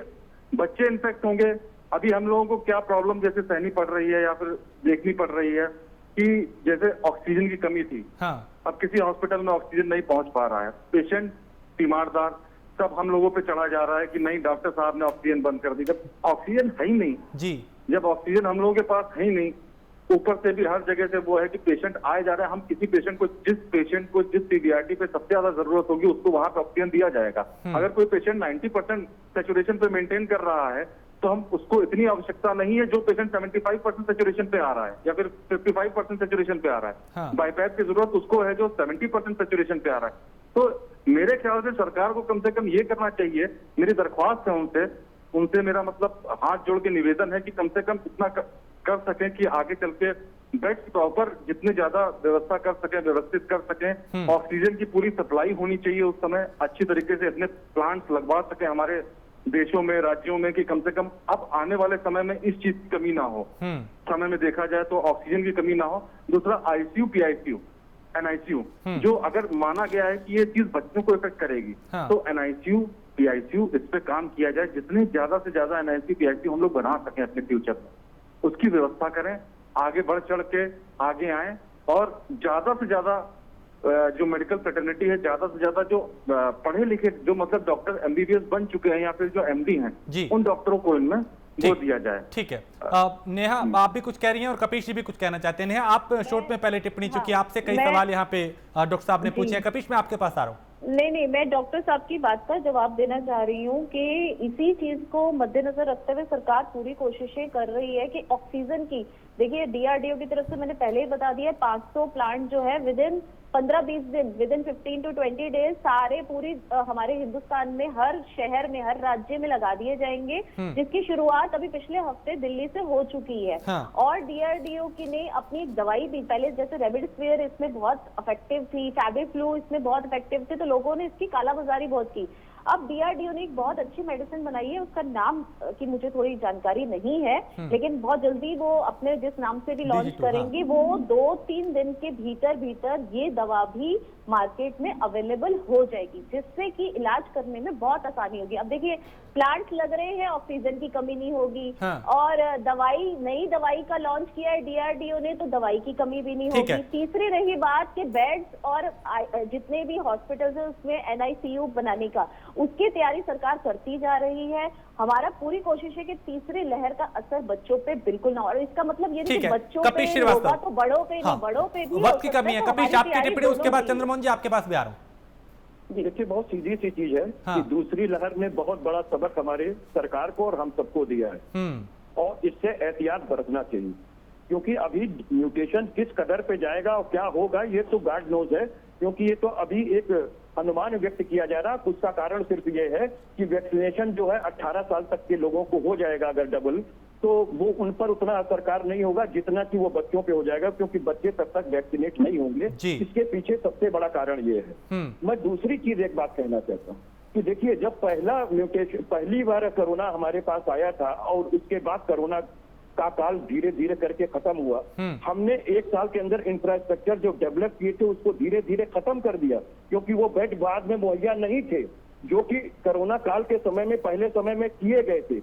बच्चे इन्फेक्ट होंगे। अभी हम लोगों को क्या प्रॉब्लम जैसे सहनी पड़ रही है या फिर देखनी पड़ रही है कि जैसे ऑक्सीजन की कमी थी, हाँ अब किसी हॉस्पिटल में ऑक्सीजन नहीं पहुंच पा रहा है, पेशेंट, तीमारदार सब हम लोगों पे चढ़ा जा रहा है कि नहीं डॉक्टर साहब ने ऑक्सीजन बंद कर दी। जब ऑक्सीजन है ही नहीं, जी, जब ऑक्सीजन हम लोगों के पास है ही नहीं, ऊपर से भी हर जगह से वो है कि पेशेंट आए जा रहे हैं। हम किसी पेशेंट को जिस सीवीआरटी पे सबसे ज्यादा जरूरत होगी उसको वहां पे ऑक्सीजन दिया जाएगा। अगर कोई पेशेंट 90% सैचुरेशन पे मेंटेन कर रहा है तो हम उसको इतनी आवश्यकता नहीं है जो पेशेंट 75% सैचुरेशन पे आ रहा है या फिर 55% सैचुरेशन पे आ रहा है। हाँ। बाईपैस की जरूरत उसको है जो 70% सैचुरेशन पे आ रहा है। तो मेरे ख्याल से सरकार को कम से कम ये करना चाहिए, मेरी दरख्वास्त है उनसे मेरा मतलब हाथ जोड़ के निवेदन है कि कम से कम इतना कर सकें कि आगे चल के बेड्स प्रॉपर जितने ज्यादा व्यवस्था कर सकें, व्यवस्थित कर सकें। ऑक्सीजन की पूरी सप्लाई होनी चाहिए उस समय, अच्छी तरीके से अपने प्लांट्स लगवा सकें हमारे देशों में, राज्यों में, कि कम से कम अब आने वाले समय में इस चीज की कमी ना हो। समय में देखा जाए तो ऑक्सीजन की कमी ना हो। दूसरा आईसीयू, पीआईसीयू, एनआईसीयू, जो अगर माना गया है कि ये चीज बच्चों को इफेक्ट करेगी, हाँ। तो एनआईसीयू, पीआईसीयू इस पे काम किया जाए। जितने ज्यादा से ज्यादा एनआईसीयू, पीआईसीयू हम लोग बना सकें अपने फ्यूचर में, उसकी व्यवस्था करें, आगे बढ़ चढ़ के आगे आए और ज्यादा से ज्यादा जो मेडिकल फ्रेटर्निटी है, ज्यादा से ज्यादा जो पढ़े लिखे जो मतलब डॉक्टर एमबीबीएस बन चुके हैं या फिर जो एमडी हैं, उन डॉक्टरों को इनमें वो दिया जाए। ठीक है। नेहा, आप भी कुछ कह रही हैं और कपीश जी भी कुछ कहना चाहते हैं। नेहा, आप शॉर्ट में पहले टिप्पणी, चूंकि आपसे कई सवाल यहाँ पे डॉक्टर साहब ने पूछे हैं। कपीश, मैं आपके पास आ रहा हूँ। नहीं, मैं डॉक्टर साहब की बात का जवाब देना चाह रही हूँ कि इसी चीज को मद्देनजर रखते हुए सरकार पूरी कोशिशें कर रही है कि ऑक्सीजन की, देखिए डीआरडीओ की तरफ से मैंने पहले ही बता दिया, 500 प्लांट जो है विदिन 15-20 दिन, विदिन 15 to 20 डेज सारे पूरी हमारे हिंदुस्तान में हर शहर में, हर राज्य में लगा दिए जाएंगे, जिसकी शुरुआत अभी पिछले हफ्ते दिल्ली से हो चुकी है। हाँ। और डीआरडीओ की ने अपनी एक दवाई भी, पहले जैसे रेमडेसिविर इसमें बहुत इफेक्टिव थी, फैबिफ्लू इसमें बहुत इफेक्टिव थे, तो लोगों ने इसकी कालाबाजारी बहुत की। अब डीआरडीओ ने एक बहुत अच्छी मेडिसिन बनाई है, उसका नाम की मुझे थोड़ी जानकारी नहीं है, लेकिन बहुत जल्दी वो अपने जिस नाम से भी लॉन्च करेंगे, वो 2-3 दिन के भीतर ये दवा भी मार्केट में अवेलेबल हो जाएगी, जिससे कि इलाज करने में बहुत आसानी होगी। अब देखिए प्लांट लग रहे हैं, ऑक्सीजन की कमी नहीं होगी। हाँ। और नई दवाई का लॉन्च किया है डीआरडीओ ने, तो दवाई की कमी भी नहीं होगी। तीसरी रही बात कि बेड्स और जितने भी हॉस्पिटल्स है उसमें एनआईसीयू बनाने का, उसकी तैयारी सरकार करती जा रही है। हमारा पूरी कोशिश है कि तीसरी लहर का असर बच्चों पे बिल्कुल ना हो, और इसका मतलब ये नहीं कि बच्चों पे होगा तो बड़ों पे नहीं, बड़ों पे भी वक्त की कमी है। कपीश, आपकी टिप्पणी, उसके बाद चंद्रमोहन जी आपके पास भी आ रहा हूँ। देखिए, बहुत सीधी सी चीज है कि दूसरी लहर ने बहुत बड़ा सबक हमारे सरकार को और हम सबको दिया है, और इससे एहतियात बरतना चाहिए, क्योंकि अभी म्यूटेशन किस कदर पे जाएगा और क्या होगा ये तो गॉड नोज है, क्योंकि ये तो अभी एक अनुमान व्यक्त किया जा रहा। उसका कारण सिर्फ ये है कि वैक्सीनेशन जो है 18 साल तक के लोगों को हो जाएगा अगर डबल, तो वो उन पर उतना असरकार नहीं होगा जितना कि वो बच्चों पे हो जाएगा, क्योंकि बच्चे तब तक वैक्सीनेट नहीं होंगे। इसके पीछे सबसे बड़ा कारण ये है। मैं दूसरी चीज एक बात कहना चाहता हूँ कि देखिए, जब पहली बार कोरोना हमारे पास आया था और उसके बाद कोरोना का काल धीरे धीरे करके खत्म हुआ, हमने 1 साल के अंदर इंफ्रास्ट्रक्चर जो डेवलप किए थे उसको धीरे धीरे खत्म कर दिया, क्योंकि वो बेड बाद में मुहैया नहीं थे जो कि कोरोना काल के समय में पहले समय में किए गए थे।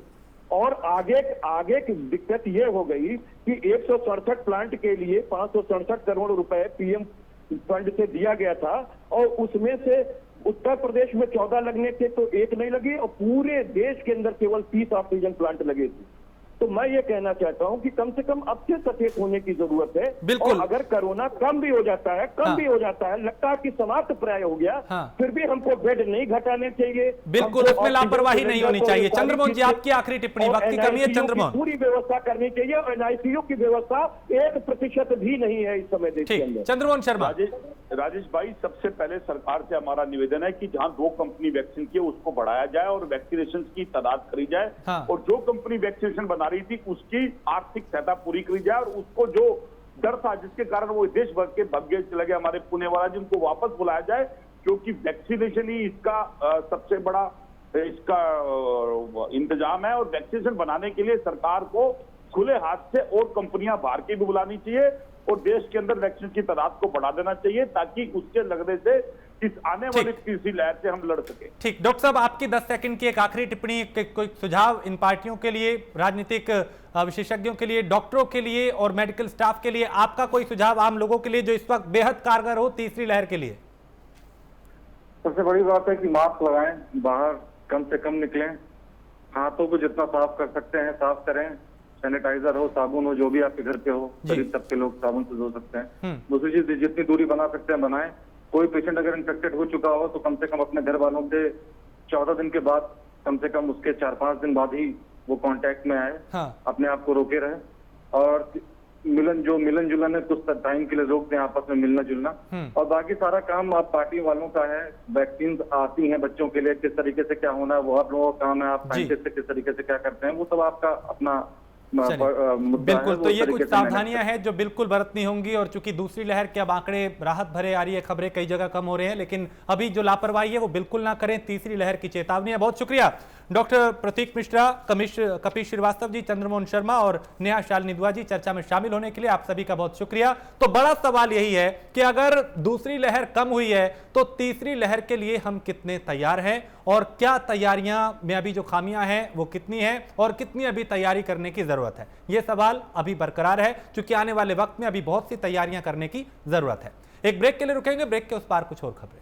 और आगे की दिक्कत ये हो गई कि 167 प्लांट के लिए 567 करोड़ रुपए पीएम फंड से दिया गया था, और उसमें से उत्तर प्रदेश में 14 लगने थे तो 1 नहीं लगी, और पूरे देश के अंदर केवल 30 ऑक्सीजन प्लांट लगे थे। तो मैं ये कहना चाहता हूं कि कम से कम अब से सचेत होने की जरूरत है। बिल्कुल। और अगर कोरोना कम भी हो जाता है, भी हो जाता है, लगता है कि समाप्त प्राय हो गया, फिर भी हमको बेड नहीं घटाने चाहिए। बिल्कुल, उसमें लापरवाही नहीं होनी चाहिए। चंद्रमोहन जी, आपकी आखिरी टिप्पणी, वक्त की कमी है। चंद्रमोहन, पूरी व्यवस्था करनी चाहिए, और एनआईसीयू की व्यवस्था 1% भी नहीं है इस समय देश के अंदर। चंद्रमोहन शर्मा। राजेश भाई, सबसे पहले सरकार से हमारा निवेदन है कि जहां 2 कंपनी वैक्सीन की उसको बढ़ाया जाए और वैक्सीनेशन की तादाद करी जाए, और जो कंपनी वैक्सीनेशन बना रही थी उसकी आर्थिक सहायता पूरी करी जाए, और उसको जो डर था जिसके कारण वो देश भर के भाग्य चले गए हमारे पुणे वाला, जिनको वापस बुलाया जाए, क्योंकि वैक्सीनेशन ही इसका सबसे बड़ा इसका इंतजाम है। और वैक्सीनेशन बनाने के लिए सरकार को खुले हाथ से और कंपनियां बाहर की भी बुलानी चाहिए, और देश के अंदर वैक्सीन की तादाद को बढ़ा देना चाहिए, ताकि उसके लगने से इस आने वाली तीसरी लहर से हम लड़ सके। ठीक, डॉक्टर साहब आपकी 10 सेकंड की एक आखिरी टिप्पणी, कोई सुझाव इन पार्टियों के लिए, राजनीतिक विशेषज्ञों के लिए, डॉक्टरों के लिए और मेडिकल स्टाफ के लिए, आपका कोई सुझाव आम लोगों के लिए जो इस वक्त बेहद कारगर हो तीसरी लहर के लिए? सबसे बड़ी बात है कि मास्क लगाएं, बाहर कम से कम निकलें, हाथों को जितना साफ कर सकते हैं साफ करें, सैनिटाइजर हो, साबुन हो, जो भी आपके घर पे हो, करीब सबके लोग साबुन से धो सकते हैं। दूसरी चीज, जितनी दूरी बना सकते हैं बनाएं। कोई पेशेंट अगर इन्फेक्टेड हो चुका हो तो कम से कम अपने घर वालों से 14 दिन के बाद, कम से कम उसके 4-5 दिन बाद ही वो कांटेक्ट में आए। अपने आप को रोके रहे और मिलन जुलन है कुछ टाइम के लिए रोक दें, आपस में मिलना जुलना। और बाकी सारा काम आप पार्टी वालों का है। वैक्सीन आती हैं बच्चों के लिए, किस तरीके से क्या होना है वो आप लोगों का काम है। आप साइंटिस्ट से किस तरीके से क्या करते हैं वो सब आपका अपना बिल्कुल। तो ये कुछ सावधानियां हैं जो बिल्कुल बरतनी होंगी, और चूंकि दूसरी लहर के अब आंकड़े राहत भरे आ रही है, खबरें कई जगह कम हो रहे हैं, लेकिन अभी जो लापरवाही है वो बिल्कुल ना करें। तीसरी लहर की चेतावनी है। बहुत शुक्रिया डॉक्टर प्रतीक मिश्रा, कपीश श्रीवास्तव जी, चंद्रमोहन शर्मा और नेहा शालिनी दुआ जी चर्चा में शामिल होने के लिए आप सभी का बहुत शुक्रिया। तो बड़ा सवाल यही है कि अगर दूसरी लहर कम हुई है तो तीसरी लहर के लिए हम कितने तैयार हैं, और क्या तैयारियां में अभी जो खामियां हैं वो कितनी है, और कितनी अभी तैयारी करने की जरूरत है। यह सवाल अभी बरकरार है, क्योंकि आने वाले वक्त में अभी बहुत सी तैयारियां करने की जरूरत है। एक ब्रेक के लिए रुकेंगे, ब्रेक के उस पार कुछ और खबरें।